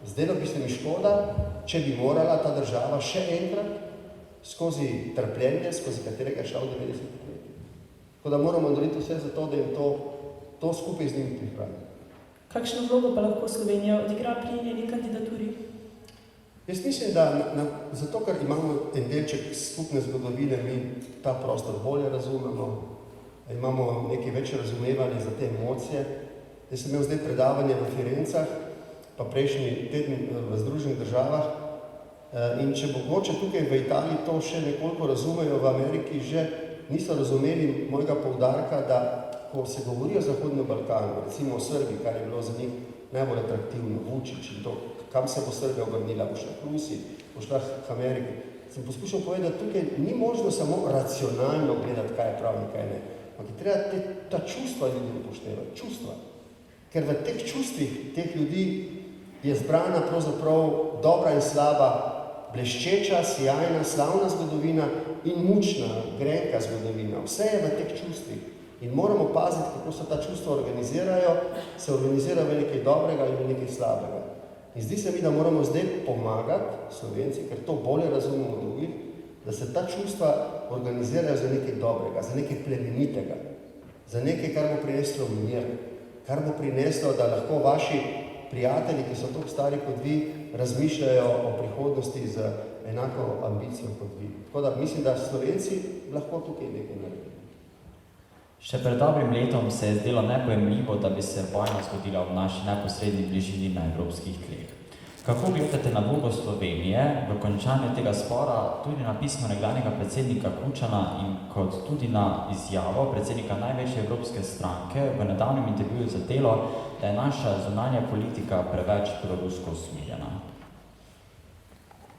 Zdelo bi se mi škoda, če bi morala ta država še enkrat skozi trpljenje, skozi katerega je šla v 90 letih. Tako da moramo narediti vse za to, da jim to skupaj z njim prihrani. Kakšno vlogo pa lahko Slovenija odigra pri njeni kandidaturi? Jaz mislim, da zato, ker imamo en delček skupne zgodovine, mi ta prostor bolje razumemo, imamo nekaj več razumevanja za te emocije. Jaz sem imel zdaj predavanje v Firencah, pa prejšnji teden v Združenih državah, in če mogoče tukaj v Italiji to še nekoliko razumejo, v Ameriki že niso razumeli mojega poudarka, da ko se govori o Zahodnem Balkanu, recimo o Srbiji, kar je bilo za njih najbolj atraktivno, Vučić in to, kam se bo Srbija obrnila, bo šla k Rusiji, bo šla k Ameriki. Sem poskušal povedati, tukaj ni možno samo racionalno gledati, kaj je prav in kaj ne, ampak je treba ta čustva ljudi upoštevati, čustva. Ker v teh čustvih teh ljudi je zbrana pravzaprav dobra in slaba, bleščeča, sjajna, slavna zgodovina in mučna, grenka zgodovina. Vse je v teh čustvih. In moramo paziti, kako se ta čustva organizirajo, se organizira v nekaj dobrega in v nekaj slabega. In zdi se mi, da moramo zdaj pomagati Slovenci, ker to bolje razumemo drugih, da se ta čustva organizirajo za nekaj dobrega, za nekaj plemenitega, za nekaj, kar bo prineslo mir, kar bo prineslo, da lahko vaši prijatelji, ki so toliko stari kot vi, razmišljajo o prihodnosti z enako ambicijo kot vi. Tako da mislim, da Slovenci lahko tukaj nekaj naredimo. Še pred dobrim letom se je zdelo nepojemljivo, da bi se vojna zgodila v naši neposredni bližini na evropskih tleh. Kako gledate na vlogo Slovenije v končanju tega spora, tudi na pismo nekdanjega predsednika Kučana in kot tudi na izjavo predsednika največje evropske stranke v nedavnem intervjuju za Delo, da je naša zunanja politika preveč prorusko usmerjena?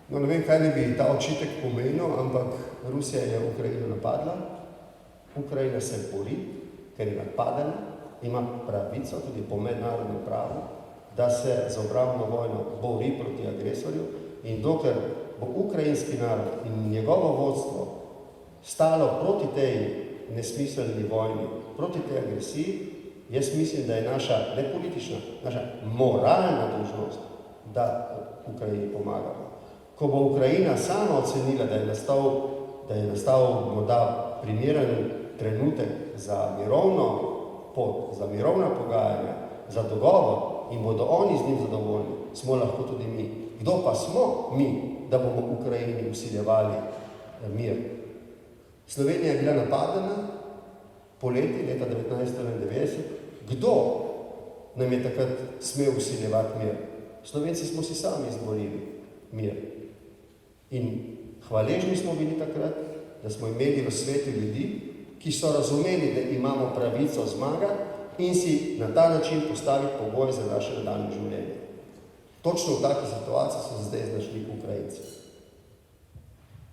No, ne vem, kaj ne bi ta očitek pomenil, ampak Rusija je Ukrajino napadla, Ukrajina se bori, ker je napadena, ima pravico tudi po mednarodnem pravu, da se za obrambno vojno bori proti agresorju in dokler bo ukrajinski narod in njegovo vodstvo stalo proti tej nesmiselni vojni, proti tej agresiji, jaz mislim, da je naša, ne politična, naša moralna dolžnost, da Ukrajini pomagamo. Ko bo Ukrajina sama ocenila, da je nastal morda primeren trenutek za mirovno pot, za mirovna pogajanja, za dogovor in bodo oni z njim zadovoljni, smo lahko tudi mi. Kdo pa smo mi, da bomo Ukrajini vsiljevali mir? Slovenija je bila napadena poleti leta 1991. Kdo nam je takrat smel vsiljevati mir? Slovenci smo si sami izborili mir. In hvaležni smo bili takrat, da smo imeli v svetu ljudi, ki so razumeli, da imamo pravico zmagati in si na ta način postaviti pogoje za naše nadaljnje življenje. Točno v taki situaciji so se zdaj znašli Ukrajinci.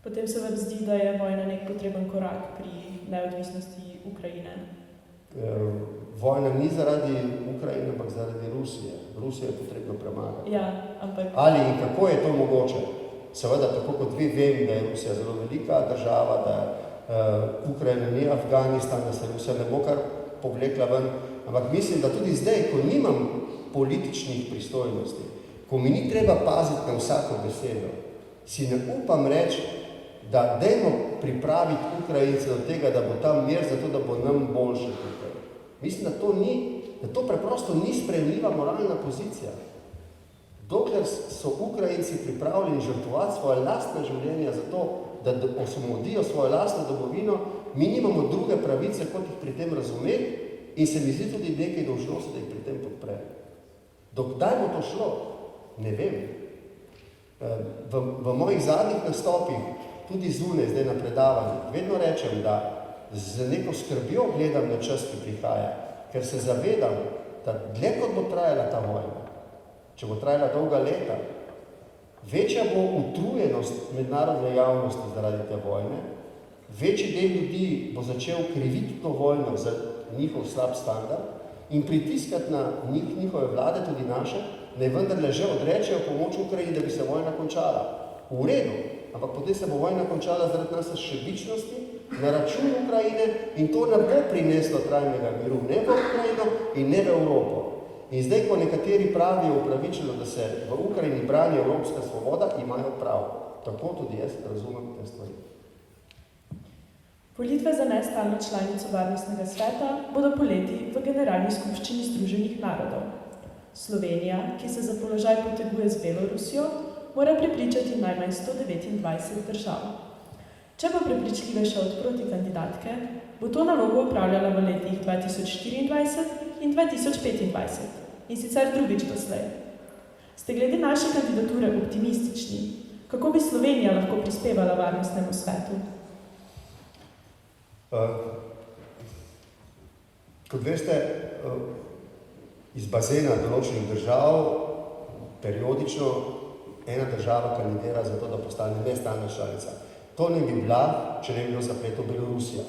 Potem se vam zdi, da je vojna nek potreben korak pri neodvisnosti Ukrajine? Vojna ni zaradi Ukrajine, ampak zaradi Rusije. Rusijo je potrebno premagati. Ja, ampak... Ali in kako je to mogoče? Seveda, tako kot vi, vem, da je Rusija zelo velika država, da Ukrajina ni Afganistan, da se Rusija ne bo kar povlekla ven, ampak mislim, da tudi zdaj, ko nimam političnih pristojnosti, ko mi ni treba paziti na vsako besedo, si ne upam reči, da dajmo pripraviti Ukrajince do tega, da bo tam mir, zato da bo nam boljše tukaj. Mislim, da to preprosto ni sprejemljiva moralna pozicija. Dokler so Ukrajinci pripravljeni žrtvovati svoje lastne življenja za to, da osvobodijo svojo lastno domovino, mi nimamo druge pravice, kot jih pri tem razumeti in se mi zdi tudi nekaj dolžnosti, da jih pri tem podpre. Dokdaj bo to šlo? Ne vem. V mojih zadnjih nastopih, tudi zunaj, zdaj na predavanjih, vedno rečem, da z neko skrbjo gledam na čas, ki prihaja, ker se zavedam, da dlje kot bo trajala ta vojna, če bo trajala dolga leta, večja bo utrujenost mednarodne javnosti zaradi te vojne, večji del ljudi bo začel kriviti to vojno za njihov slab standard in pritiskati na njihove vlade, tudi naše, naj vendarle že odrečejo pomoč Ukrajini, da bi se vojna končala. V redu, ampak potem se bo vojna končala zaradi nas šebičnosti na račun Ukrajine in to ne bo prineslo trajnega miru, ne v Ukrajino in ne v Evropo. In zdaj, ko nekateri pravijo upravičeno, da se v Ukrajini brani evropska svoboda, imajo prav. Tako tudi jaz razumem te stvari. Volitve za nestalno članico Varnostnega sveta bodo poleti v Generalni skupščini Združenih narodov. Slovenija, ki se za položaj poteguje z Belorusijo, mora prepričati najmanj 129 držav. Če bo prepričljivejša od protikandidatke, bo to nalogo opravljala v letih 2024 in 2025, in sicer drugič doslej. Ste glede naše kandidature optimistični? Kako bi Slovenija lahko prispevala Varnostnemu svetu? Kot veste, iz bazena določenih držav periodično ena država kandidira za to, da postane nestalna članica. To ne bi bila, če ne bi bilo zapleto Belorusija.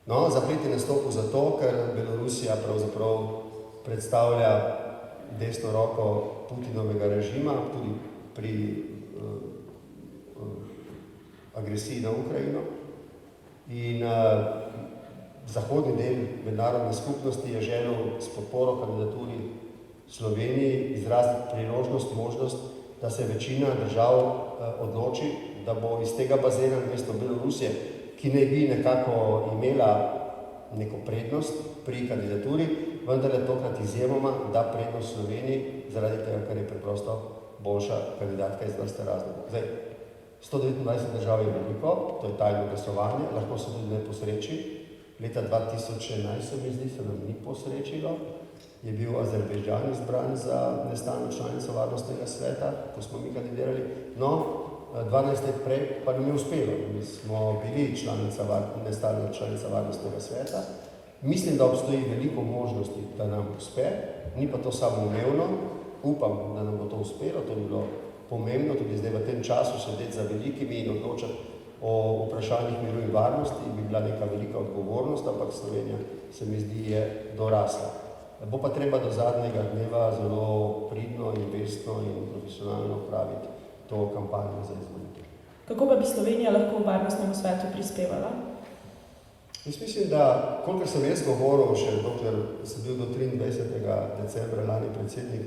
No, zaplet je nastopil zato, ker Belorusija pravzaprav predstavlja desno roko Putinovega režima, tudi pri agresiji na Ukrajino. In zahodni del mednarodne skupnosti je želel s podporo kandidaturi Sloveniji izraziti priložnost, možnost, da se večina držav odloči, da bo iz tega bazena namesto Belorusije, ki naj bi nekako imela neko prednost pri kandidaturi, vendar je tokrat izjemoma da prednost Sloveniji zaradi tega, ker je preprosto boljša kandidatka iz vrste razlogov. Zdaj, 129 držav je veliko, to je tajno glasovanje, lahko se tudi ne posreči. Leta 2011 se mi zdi, se nam ni posrečilo, je bil Azerbejdžan izbran za nestalno članico Varnostnega sveta, ko smo mi kandidirali. No, 12 let prej pa nam je uspelo. Mi smo bili nestalna članica Varnostnega sveta. Mislim, da obstoji veliko možnosti, da nam uspe, ni pa to samoumevno. Upam, da nam bo to uspelo, to bi bilo pomembno, tudi zdaj v tem času sedeti za velikimi in odločati o vprašanjih miru in varnosti, bi bila neka velika odgovornost, ampak Slovenija se mi zdi je dorasla. Bo pa treba do zadnjega dneva zelo pridno in vestno in profesionalno upraviti to kampanjo za izvolitev. Kako pa bi Slovenija lahko v varnostnemu svetu prispevala? Jaz mislim, da, kolikor sem jaz govoril, še dokler sem bil do 23. decembra lani predsednik,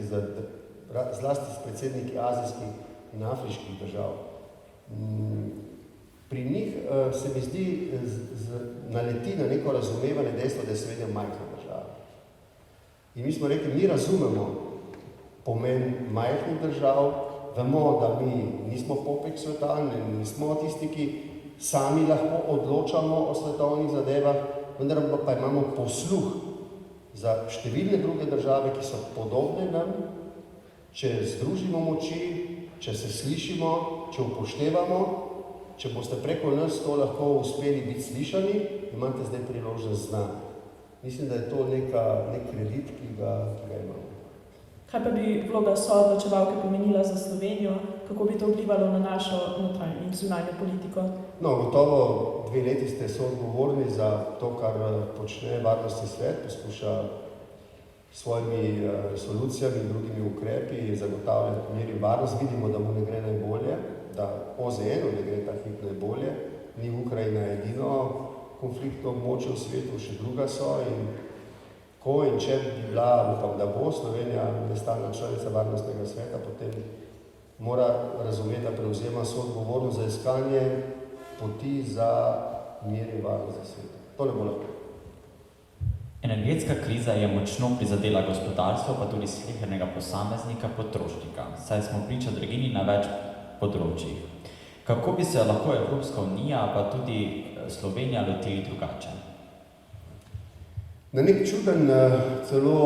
zlasti s predsedniki azijskih in afriških držav, pri njih se mi zdi naleti na neko razumevanje dejstva, da je Slovenija majhna država. In mi smo rekli, mi razumemo pomen majhnih držav, vemo, da mi nismo popek sveta, nismo tisti, ki sami lahko odločamo o svetovnih zadevah, vendar pa imamo posluh za številne druge države, ki so podobne nam. Če združimo moči, če se slišimo, če upoštevamo, če boste preko nas to lahko uspeli biti slišani, imate zdaj priložnost z nami. Mislim, da je to nek kredit, ki ga imamo. Kaj pa bi vloga soodločevalke pomenila za Slovenijo? Kako bi to vplivalo na našo notranjo in zunanjo politiko? No, gotovo 2 leti ste soodgovorni za to, kar počne Varnostni svet, poskuša s svojimi resolucijami in drugimi ukrepi zagotavljati mir in varnost. Vidimo, da mu ne gre najbolje, da OZN-u ne gre ta hip najbolje. Ni Ukrajina edino konfliktno območje v svetu, še druga so in ko in če bi bila, upam, da bo Slovenija nestalna članica Varnostnega sveta, potem mora razumeti, da prevzema soodgovornost za iskanje poti za mir in varnost za svet. To ne bo lahko. Energetska kriza je močno prizadela gospodarstvo, pa tudi slehernega posameznika, potrošnika, saj smo priča draginji na več področjih. Kako bi se lahko Evropska unija, pa tudi Slovenija lotili drugače? Na nek čuden, celo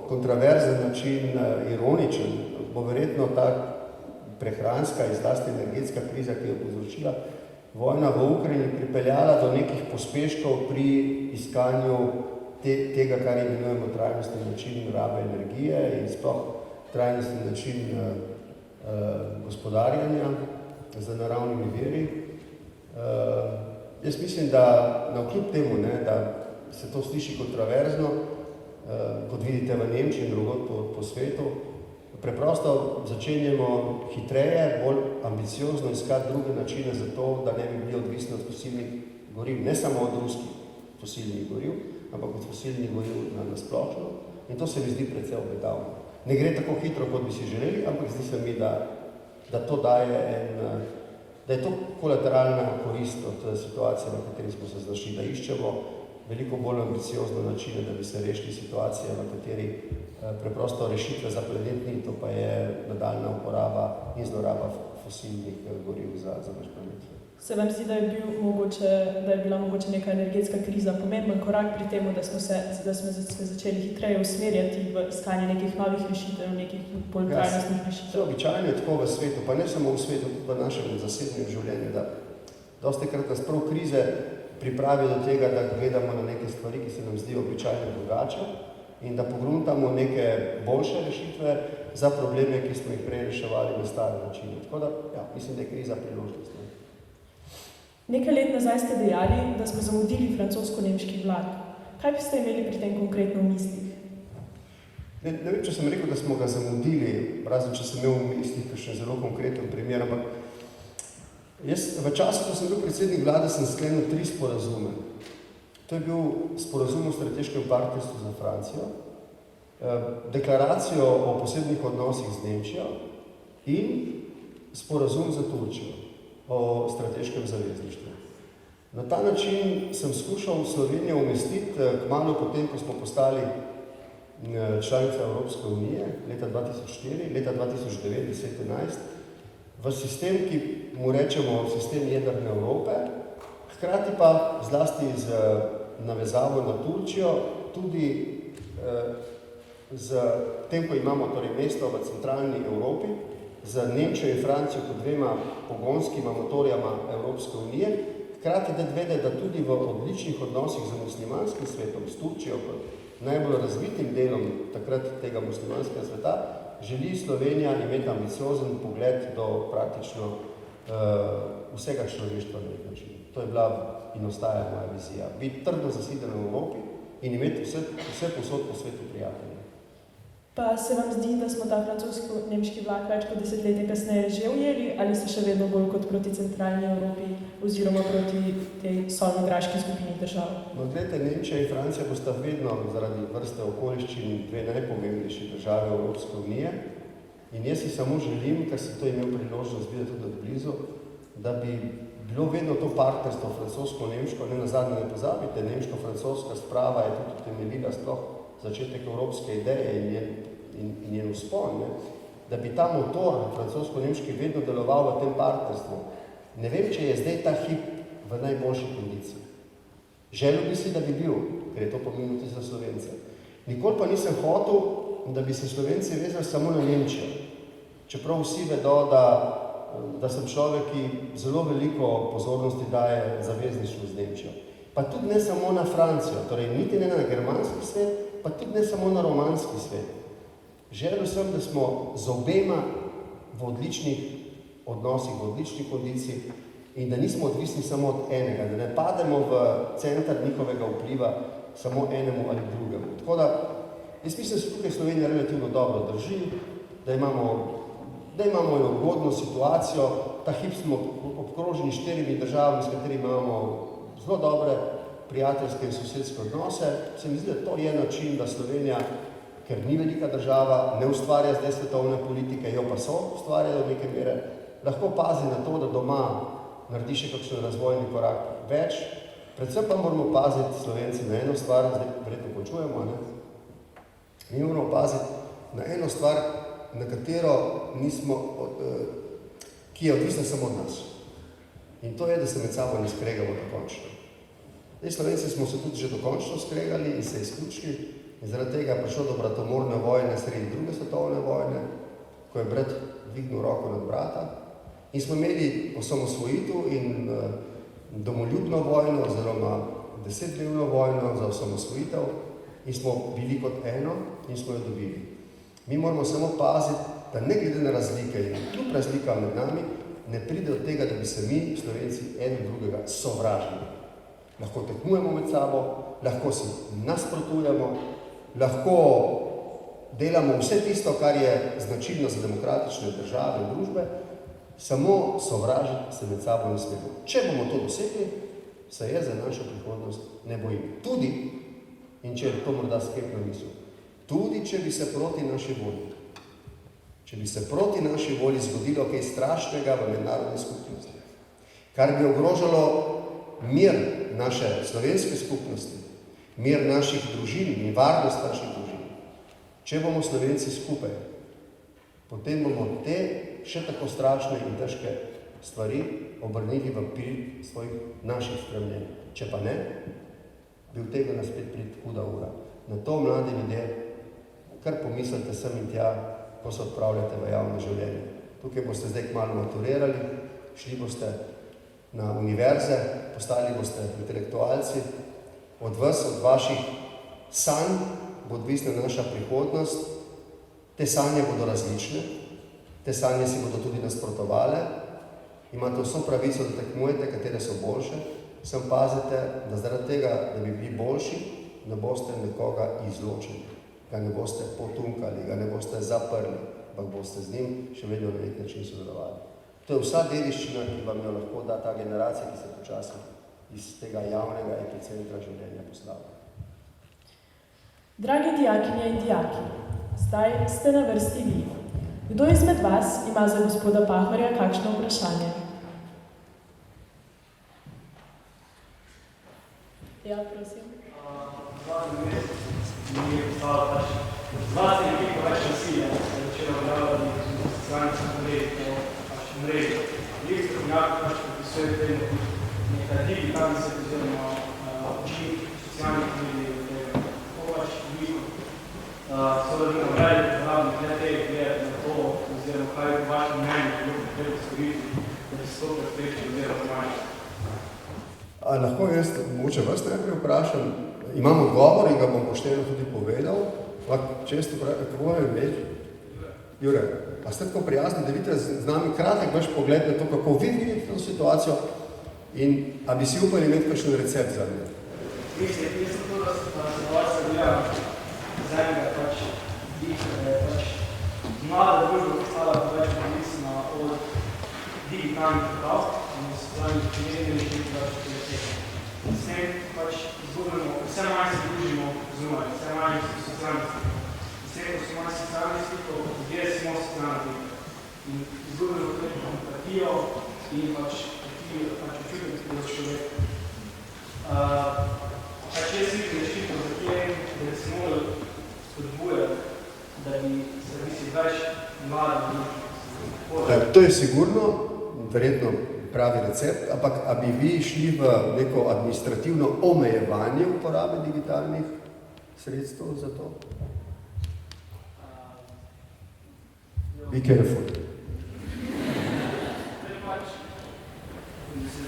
kontroverzen način, ironičen, bo verjetno ta prehranska in zlasti energetska kriza, ki jo povzročila vojna v Ukrajini, pripeljala do nekih pospeškov pri iskanju tega, kar imenujemo trajnostni način rabe energije in sploh trajnostni način gospodarjanja z naravnimi viri. Jaz mislim, da navkljub temu, da se to sliši kontroverzno, kot vidite v Nemčiji in drugod po svetu, preprosto začenjamo hitreje, bolj ambiciozno iskati druge načine za to, da ne bi bili odvisni od fosilnih goriv, ne samo od ruskih fosilnih goriv, ampak od fosilnih goriv na splošno. In to se mi zdi precej obetavno. Ne gre tako hitro, kot bi si želeli, ampak zdi se mi, da to daje da je to kolateralna korist od situacije, v kateri smo se znašli, da iščemo veliko bolj ambiciozne načine, da bi se rešili situacije, v kateri preprosto rešitve za planet ni, to pa je nadaljna uporaba in zloraba fosilnih goriv za naš planet. Se vam zdi, da je bila mogoče neka energetska kriza pomemben korak pri temu, da smo se začeli hitreje usmerjati v iskanje nekih novih rešitev, nekih bolj trajnostnih rešitev? Običajno je tako v svetu, pa ne samo v svetu, tudi v našem zasebnem življenju, da dostikrat nas prav krize pripravijo do tega, da gledamo na neke stvari, ki se nam zdijo običajno drugače in da pogruntamo neke boljše rešitve za probleme, ki smo jih prej reševali na stare načine. Tako da, mislim, da je kriza priložnost. Nekaj let nazaj ste dejali, da smo zamudili francosko-nemški vlak. Kaj bi ste imeli pri tem konkretno v mislih? Ne vem, če sem rekel, da smo ga zamudili, razen če sem imel v mislih kakšen zelo konkreten primer, ampak jaz v času, ko sem bil predsednik vlade, sem sklenil 3 sporazume. To je bil sporazum o strateškem partnerstvu za Francijo, deklaracijo o posebnih odnosih z Nemčijo in sporazum za Turčijo o strateškem zavezništvu. Na ta način sem skušal Slovenijo umestiti kmalu potem, ko smo postali članica Evropske unije, leta 2004, leta 2009, 2011, v sistem, ki mu rečemo sistem jedrne Evrope, hkrati pa zlasti z navezavo na Turčijo, tudi z tem, ko imamo torej mesto v centralni Evropi, z Nemčijo in Francijo kot dvema pogonskima motorjama Evropske unije, hkrati da vede, da tudi v odličnih odnosih z muslimanskim svetom, s Turčijo kot najbolj razvitim delom takrat tega muslimanskega sveta, želi Slovenija imeti ambiciozen pogled do praktično vsega človeštva na nek način. To je bila in ostaja moja vizija. Biti trdno zasedena v Evropi in imeti vse posod po svetu prijatelje. Pa se vam zdi, da smo ta francosko-nemški vlak več kot desetletje kasneje že ujeli, ali ste še vedno bolj kot proti centralni Evropi oziroma proti tej solnograški skupini držav? No, gledajte, Nemčija in Francija bosta vedno zaradi vrste okoliščin dve najpomembnejši države Evropske unije. In jaz si samo želim, ker sem to imel priložnost videti tudi od blizu, da bi bilo vedno to partnerstvo francosko-nemško, ne nazadnje ne pozabite, nemško-francoska sprava je tudi utemeljila sploh začetek evropske ideje in njen vzpon, ne? Da bi ta motor francosko-nemški vedno deloval v tem partnerstvu. Ne vem, če je zdaj ta hip v najboljši kondiciji. Želel bi si, da bi bil, ker je to pomembno tudi za Slovence. Nikoli pa nisem hotel, da bi se Slovenci vezali samo na Nemčijo. Čeprav vsi vedo, da sem človek, ki zelo veliko pozornosti daje zavezništvu z Nemčijo. Pa tudi ne samo na Francijo, torej niti ne na germanski svet, pa tudi ne samo na romanski svet. Želel sem, da smo z obema v odličnih odnosih, v odlični kondiciji in da nismo odvisni samo od enega, da ne pademo v center njihovega vpliva samo enemu ali drugemu. Tako da, jaz mislim, da se tukaj Slovenija relativno dobro drži, da imamo eno ugodno situacijo, ta hip smo obkroženi 4 državami, s katerimi imamo zelo dobre prijateljske in sosedske odnose. Se mi zdi, da to je način, da Slovenija, ker ni velika država, ne ustvarja zdaj svetovne politike, jo pa so ustvarjajo do neke mere, lahko pazi na to, da doma naredi še kakšen razvojni korak več. Predvsem pa moramo paziti Slovenci na eno stvar, zdaj verjetno končujemo, ne? Mi moramo paziti na eno stvar, na katero ki je odvisna samo od nas. In to je, da se med sabo ne skregamo dokončno. Zdaj, Slovenci smo se tudi že dokončno skregali in se izključili in zaradi tega je prišlo do bratomorne vojne sredi druge svetovne vojne, ko je brat dvignil roko nad brata in smo imeli osamosvojitev in domoljubno vojno oziroma 10-dnevno vojno za osamosvojitev in smo bili kot eno in smo jo dobili. Mi moramo samo paziti, da ne glede na razlike in kljub razlikam med nami, ne pride od tega, da bi se mi, Slovenci, eden drugega sovražili. Lahko tekmujemo med sabo, lahko si nasprotujemo, lahko delamo vse tisto, kar je značilno za demokratične države in družbe, samo sovražiti se med sabo ne smemo. Če bomo to dosegli, se je za našo prihodnost ne bojim. Tudi, in če je to morda skepna misel, tudi če bi se proti naši volji, če bi se proti naši volji zgodilo kaj strašnega v mednarodni skupnosti, kar bi ogrožalo mir naše slovenske skupnosti, mir naših družin in varnost naših družin. Če bomo Slovenci skupaj, potem bomo te še tako strašne in težke stvari obrnili v prid svojih naših stremljenj. Če pa ne, bi v tega nas spet priti huda ura. Na to, mladi ljudje, kar pomislite sem in tja, ko se odpravljate v javno življenje. Tukaj boste zdaj kmalu maturirali, šli boste na univerze, postali boste intelektualci. Od vas, od vaših sanj bo odvisna naša prihodnost. Te sanje bodo različne, te sanje si bodo tudi nasprotovale. Imate vso pravico, da tekmujete, katere so boljše. Sem pazite, da zaradi tega, da bi bili boljši, ne boste nekoga izločili. Ga ne boste potunkali, ga ne boste zaprli, ampak boste z njim še vedno na nek način sodelovali. To je vsa dediščina, ki vam jo lahko da ta generacija, ki se počasi iz tega javnega epicentra življenja poslava. Dragi dijakinje in dijaki, zdaj ste na vrsti vi. Kdo izmed vas ima za gospoda Pahorja kakšno vprašanje? Ja, prosim. Zadnji mesec mi je postala zlasti veliko več nasilja, če začela objavljati socialnih sredstev, mrežo. Veliko strokovnjakov pač pripisuje temu neka digitalni svet oziroma učinki socialnih medij, to pač veliko. Seveda imamo velik uporabnik le glede na to, oziroma kaj je vaše mnenje, da bi treba storiti, da bi se to preprečili oziroma zmanjšali. Lahko jaz mogoče vas najprej vprašam, imam odgovor in ga bom pošteno tudi povedal, često kako je ime? Jure, a ste tako prijazni, da vidite z nami kratek vaš pogled na to, kako vi vidite to situacijo in a bi si upali imeti kakšen recept za njo? Mislim to, da situacija bila z enega pač mlada družba postala več odvisna od digitalnih prav in socialnih medijih in pač telefonov. S tem pač izgubimo, vse manj se družimo zunaj, vse manj socialnih stikov. S tem, ko so manj socialnih stikov, ljudje smo socialni stikov. In izgubimo tudi empatijo in pač občutnost do človeka. Pač jaz vidim rešitev za tem, da bi se morali spodbujati, da bi se več mladih družbi. To je sigurno, verjetno pravi recept, ampak a bi vi šli v neko administrativno omejevanje uporabe digitalnih sredstev za to? Be careful. To je pač,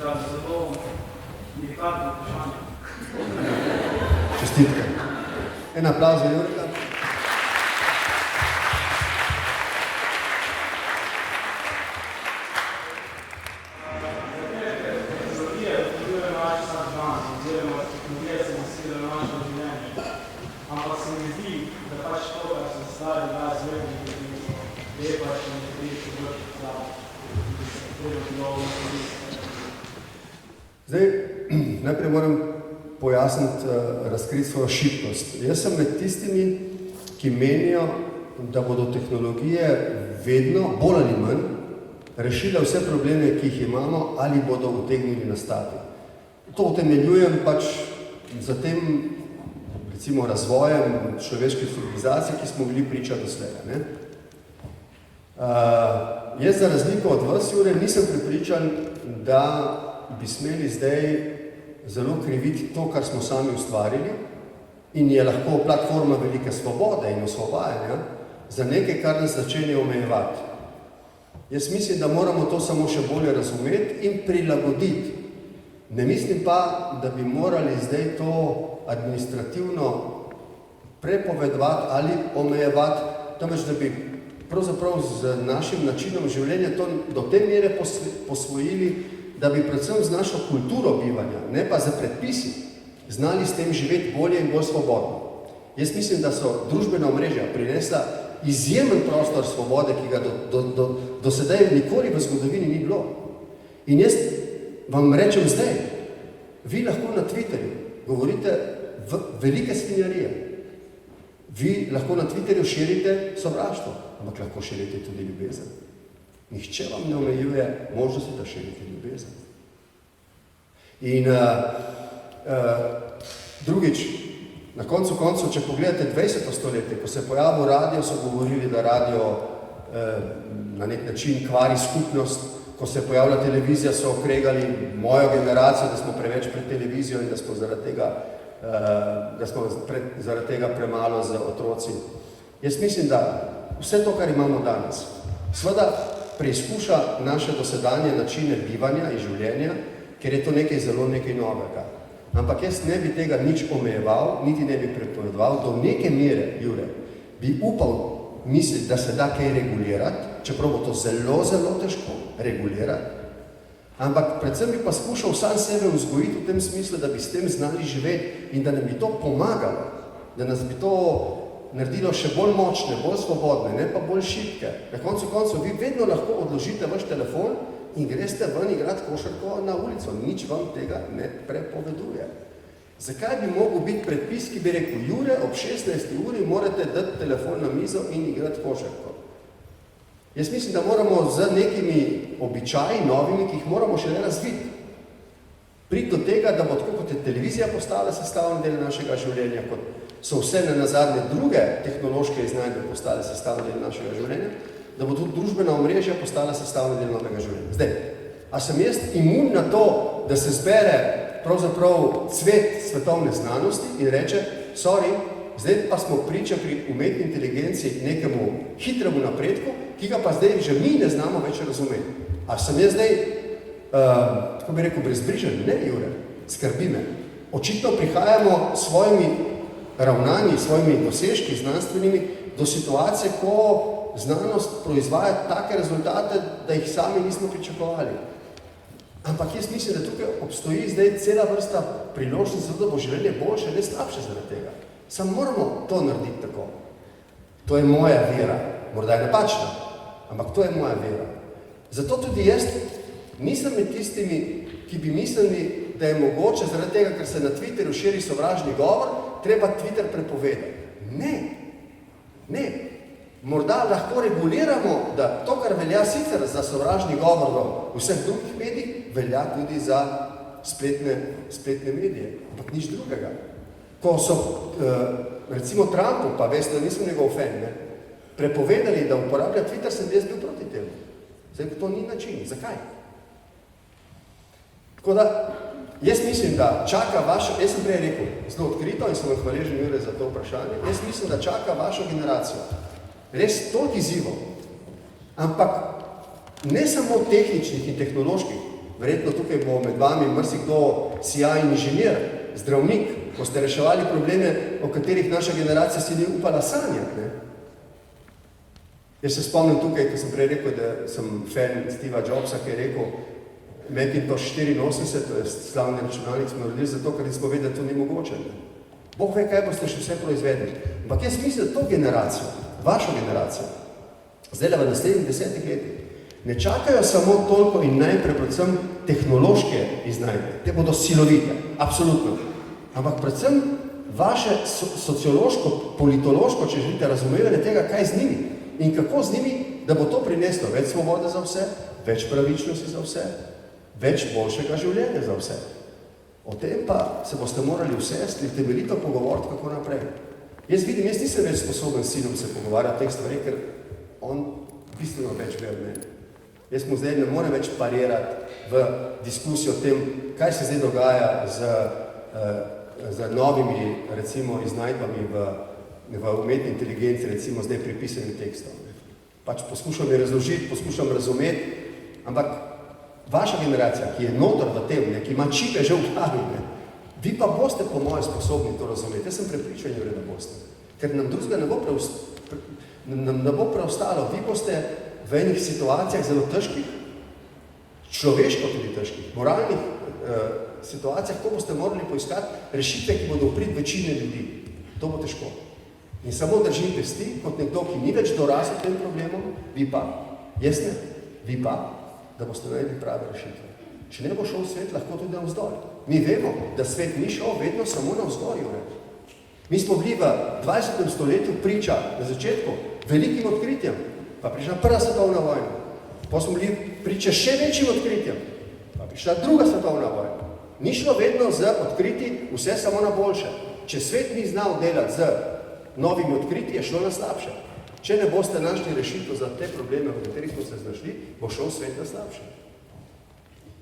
da se zelo delikatno vprašanje. Čestitke. En aplavz za Jurika. Zdaj, najprej moram pojasniti, razkriti svojo šibkost. Jaz sem med tistimi, ki menijo, da bodo tehnologije vedno, bolj ali manj, rešile vse probleme, ki jih imamo, ali bodo utegnili nastati. To utemeljujem pač za tem, recimo, razvojem človeške civilizacije, ki smo bili priča doslej. Jaz za razliko od vas, Jure, nisem prepričan, da bi smeli zdaj zelo kriviti to, kar smo sami ustvarili in je lahko platforma velike svobode in osvobajanja za nekaj, kar nas začenja omejevati. Jaz mislim, da moramo to samo še bolje razumeti in prilagoditi. Ne mislim pa, da bi morali zdaj to administrativno prepovedovati ali omejevati, temveč da bi pravzaprav z našim načinom življenja to do te mere posvojili, da bi predvsem z našo kulturo bivanja, ne pa za predpisi, znali s tem živeti bolje in bolj svobodno. Jaz mislim, da so družbena omrežja prinesla izjemen prostor svobode, ki ga do sedaj nikoli v zgodovini ni bilo. In jaz vam rečem zdaj, vi lahko na Twitterju govorite velike svinjarije. Vi lahko na Twitterju širite sovraštvo, ampak lahko širite tudi ljubezen. Nihče vam ne omejuje možnosti, da širite ljubezen. In drugič, na koncu, če pogledate 20. stoletje, ko se je pojavil radio, so govorili, da radio na nek način kvari skupnost. Ko se je pojavila televizija, so okregali mojo generacijo, da smo preveč pred televizijo in da smo zaradi tega premalo z otroci. Jaz mislim, da vse to, kar imamo danes, seveda preizkuša naše dosedanje načine bivanja in življenja, ker je to nekaj zelo nekaj novega. Ampak jaz ne bi tega nič omejeval, niti ne bi prepovedoval. Do neke mere, Jure, bi upal misliti, da se da kaj regulirati, čeprav bo to zelo, zelo težko regulirati. Ampak predvsem bi pa skušal sam sebe vzgojiti v tem smislu, da bi s tem znali živeti in da nam bi to pomagalo, da nas bi to naredilo še bolj močne, bolj svobodne, ne pa bolj šibke. Na koncu vi vedno lahko odložite vaš telefon in greste ven igrati košarko na ulico. Nič vam tega ne prepoveduje. Zakaj bi mogel biti predpis, ki bi rekel, Jure, ob 16. uri morate dati telefon na mizo in igrati košarko? Jaz mislim, da moramo z nekimi običaji novimi, ki jih moramo še ne razviti, priti do tega, da bo tako, kot je televizija postala sestavni del našega življenja, kot so vse nazadnje druge tehnološke iznajdbe postale sestavni del našega življenja, da bo tudi družbena omrežja postala sestavni del novega življenja. Zdaj, a sem jaz imun na to, da se zbere pravzaprav cvet svetovne znanosti in reče, sorry, zdaj pa smo priča pri umetni inteligenci nekemu hitremu napredku, ki ga pa zdaj že mi ne znamo več razumeti. A sem jaz zdaj, tako bi rekel, brezbrižen? Ne, Jure, skrbi me. Očitno prihajamo s svojimi ravnanji, svojimi dosežki znanstvenimi do situacije, ko znanost proizvaja take rezultate, da jih sami nismo pričakovali. Ampak jaz mislim, da tukaj obstoji zdaj cela vrsta priložnosti, da bo življenje boljše, ne slabše zaradi tega. Samo moramo to narediti tako. To je moja vera. Morda je napačna, ampak to je moja vera. Zato tudi jaz nisem med tistimi, ki bi mislili, da je mogoče zaradi tega, ker se na Twitterju širi sovražni govor, treba Twitter prepovedati. Ne. Morda lahko reguliramo, da to, kar velja sicer za sovražni govor v vseh drugih medijih, velja tudi za spletne medije, ampak nič drugega. Ko so, recimo Trumpu, pa veste, da nisem njegov fan, prepovedali, da uporablja Twitter, sem jaz bil proti temu. Zdaj, to ni način. Zakaj? Tako da, jaz mislim, da čaka vašo, jaz sem prej rekel, zelo odkrito in sem hvaležen Jure za to vprašanje, jaz mislim, da čaka vašo generacijo. Res toliko izzivov, ampak ne samo tehničnih in tehnoloških, verjetno tukaj bo med vami marsikdo sijajni inženir, zdravnik, ko ste reševali probleme, o katerih naša generacija si ni upala sanjati. Jaz se spomnim tukaj, ko sem prej rekel, da sem fan Steva Jobsa, ki je rekel, Macintosh 84, to je slavni računalnik, smo naredili zato, ker smo vedeli, da to ni mogoče. Bog ve, kaj boste še vse proizvedli. Ampak jaz mislim, da to generacijo, vašo generacijo, zdaj v naslednjih 10 letih, ne čakajo samo toliko in najprej predvsem tehnološke iznajdbe. Te bodo silovite, absolutno. Ampak predvsem vaše sociološko, politološko, če želite, razumevanje tega, kaj z njimi in kako z njimi, da bo to prineslo več svobode za vse, več pravičnosti za vse, več boljšega življenja za vse. O tem pa se boste morali vsesti in temeljito pogovoriti, kako naprej. Jaz vidim, jaz nisem več sposoben s sinom se pogovarjati teh stvari, ker on bistveno več ve od mene. Jaz mu zdaj ne morem več parirati v diskusijo o tem, kaj se zdaj dogaja z novimi, recimo, iznajdbami v umetni inteligenci, recimo zdaj pri pisanju tekstov. Pač poskušam je razložiti, poskušam razumeti, ampak vaša generacija, ki je notor v tem, ki ima čipe že v glavi, vi pa boste po moje sposobni to razumeti. Jaz sem prepričan, Jure, da boste. Ker nam drugega ne bo preostalo. Vi boste v enih situacijah zelo težkih, človeško tudi težkih, moralnih situacijah, ko boste morali poiskati rešitve, ki bodo v prid večine ljudi. To bo težko. In samo držim pesti, kot nekdo, ki ni več dorasel tem problemom, vi pa, jaz ne, vi pa, da boste naredili prave rešitve. Če ne bo šel svet, lahko tudi navzdol. Mi vemo, da svet ni šel vedno samo navzgor. Mi smo bili v 20. stoletju priča na začetku velikim odkritjem, pa prišla Prva svetovna vojna. Pa smo bili priča še večjim odkritjem, pa prišla Druga svetovna vojna. Ni šlo vedno z odkriti vse samo na boljše. Če svet ni znal delati z novimi odkriti, je šlo na slabše. Če ne boste našli rešitev za te probleme, v katerih smo se znašli, bo šel svet na slabše.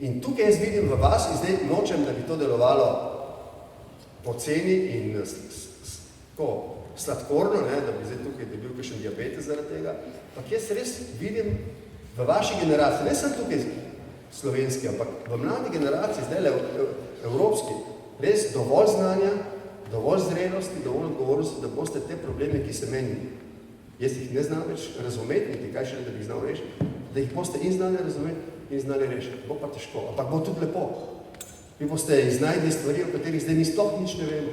In tukaj jaz vidim v vas, in zdaj nočem, da bi to delovalo poceni in sladkorno, da bi zdaj tukaj dobil kakšen diabetes zaradi tega, ampak jaz res vidim v vaši generaciji, ne samo tukaj slovenski, ampak v mladi generaciji, zdaj evropski, res dovolj znanja, dovolj zrelosti, dovolj odgovornosti, da boste te probleme, ki se meni, jaz jih ne znam več razumeti, niti kaj še ne, da bi jih znal rešiti, da jih boste in znali razumeti in znali rešiti. Bo pa težko, ampak bo tudi lepo. Vi boste iznajdli stvari, o katerih zdaj mi sploh nič ne vemo.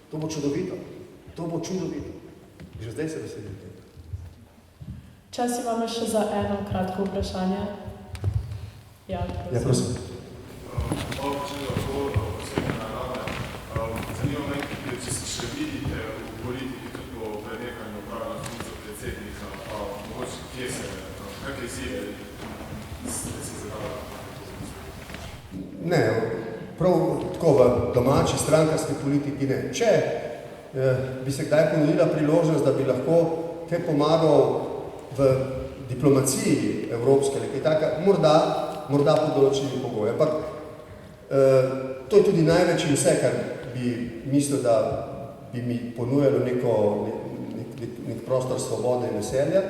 To bo čudovito. To bo čudovito. Že zdaj se veselim tega. Čas imamo še za eno kratko vprašanje. Ja, prosim. Zanima me, če se še vidite v politiki tudi po prenehanju upravljanja funkcijo predsednika, mogoče kje se, kakve izzive ste si zadali? Ne, prav tako v domači strankarski politiki ne. Če bi se kdaj ponudila priložnost, da bi lahko kaj pomagal v diplomaciji evropske ali kaj taka, morda pod določenimi pogoji. Ampak to je tudi največ in vse, kar bi mislil, da bi mi ponujalo nek prostor svobode in veselja.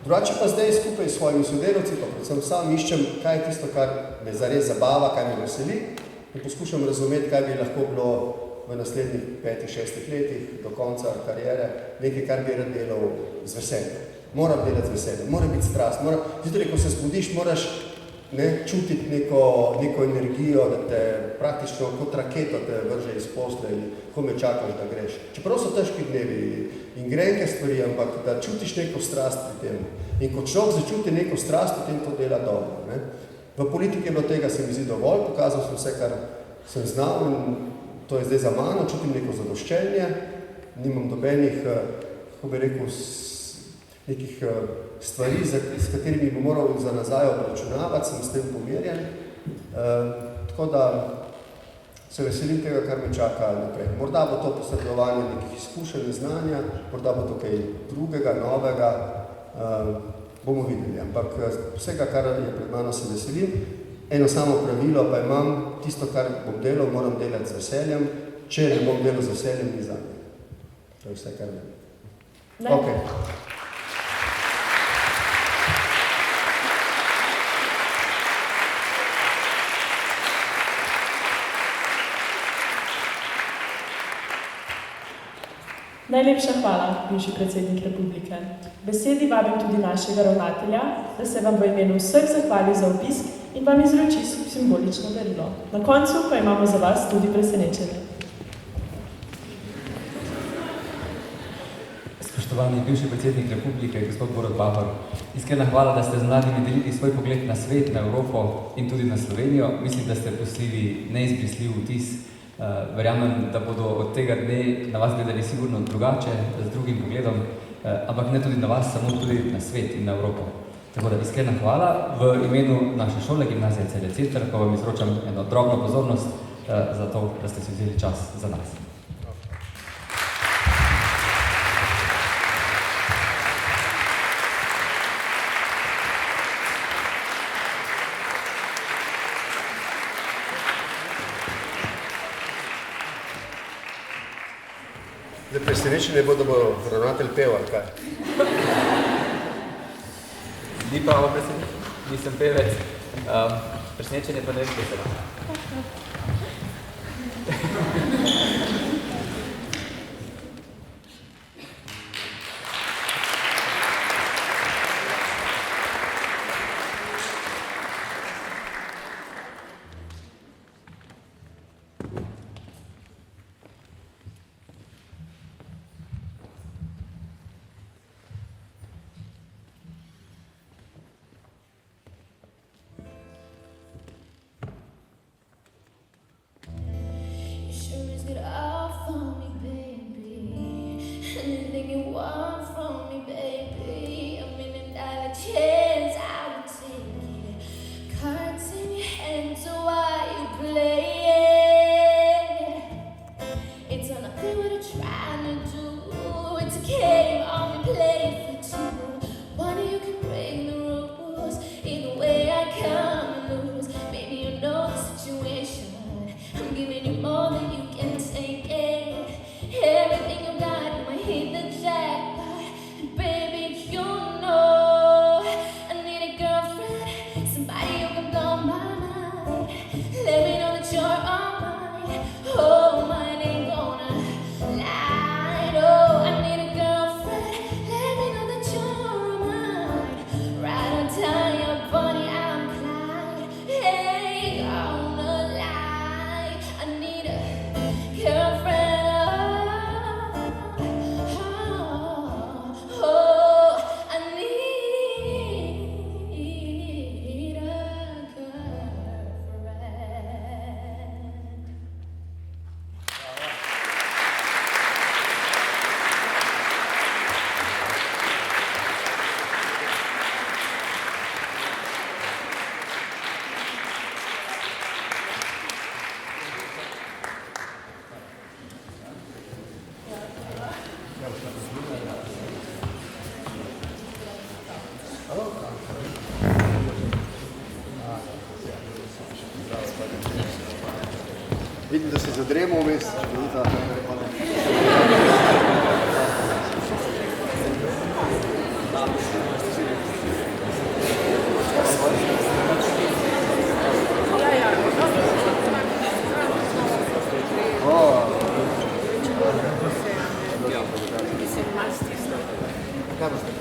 Drugače pa zdaj skupaj s svojimi sodelavci, pa predvsem sam iščem, kaj je tisto, kar me zares zabava, kaj me veseli in poskušam razumeti, kaj bi lahko bilo v naslednjih 5-6 letih do konca kariere, nekaj, kar bi rad delal z veseljem. Moram delati z veseljem, mora biti strast. Zjutraj, ko se zbudiš, moraš čutiti neko energijo, da te praktično kot raketo te vrže iz posle in ko me čakaš, da greš. Čeprav so težki dnevi in grenke stvari, ampak da čutiš neko strast pri tem. In ko človek začuti neko strast, potem to dela dobro. Ne? V politiki je bilo tega, se mi zdi dovolj, pokazal sem vse, kar sem znal in to je zdaj za mano, čutim neko zadoščenje, nimam dobenih, kako bi rekel, nekih stvari, s katerimi bi moral za nazaj obračunavati, sem s tem pomirjen. Tako da se veselim tega, kar me čaka naprej. Morda bo to posredovanje nekih izkušenj in znanja, morda bo to kaj drugega, novega, bomo videli. Ampak vsega, kar je pred mano, se veselim. Eno samo pravilo pa imam, tisto, kar bom delal, moram delati z veseljem. Če ne bom delal z veseljem, ni zanje. To je vse, kar vem. Okay. Najlepša hvala, bivši predsednik republike. Besedi vabim tudi našega ravnatelja, da se vam v imenu vseh zahvali za obisk in vam izroči simbolično darilo. Na koncu pa imamo za vas tudi presenečenje. Spoštovani bivši predsednik republike, gospod Borut Pahor, iskrena hvala, da ste z mladimi delili svoj pogled na svet, na Evropo in tudi na Slovenijo. Mislim, da ste pustili neizbrisljiv vtis. Verjamem, da bodo od tega dne na vas gledali sigurno drugače, z drugim pogledom, ampak ne tudi na vas, samo tudi na svet in na Evropo. Tako da iskrena hvala. V imenu naše šole, gimnazije Celje Center, pa vam izročam eno drobno pozornost za to, da ste si vzeli čas za nas. Zdaj presenečenje bo, da bo ravnatelj pel, ali kaj? Ni pravo presenečenje, nisem pevec. Presenečenje pa ne vem, kaj se da. Oh, mine ain't gonna lie. Oh, I need a girlfriend. Vidim, da si zadremal vmes, čudovita. Kaj boste?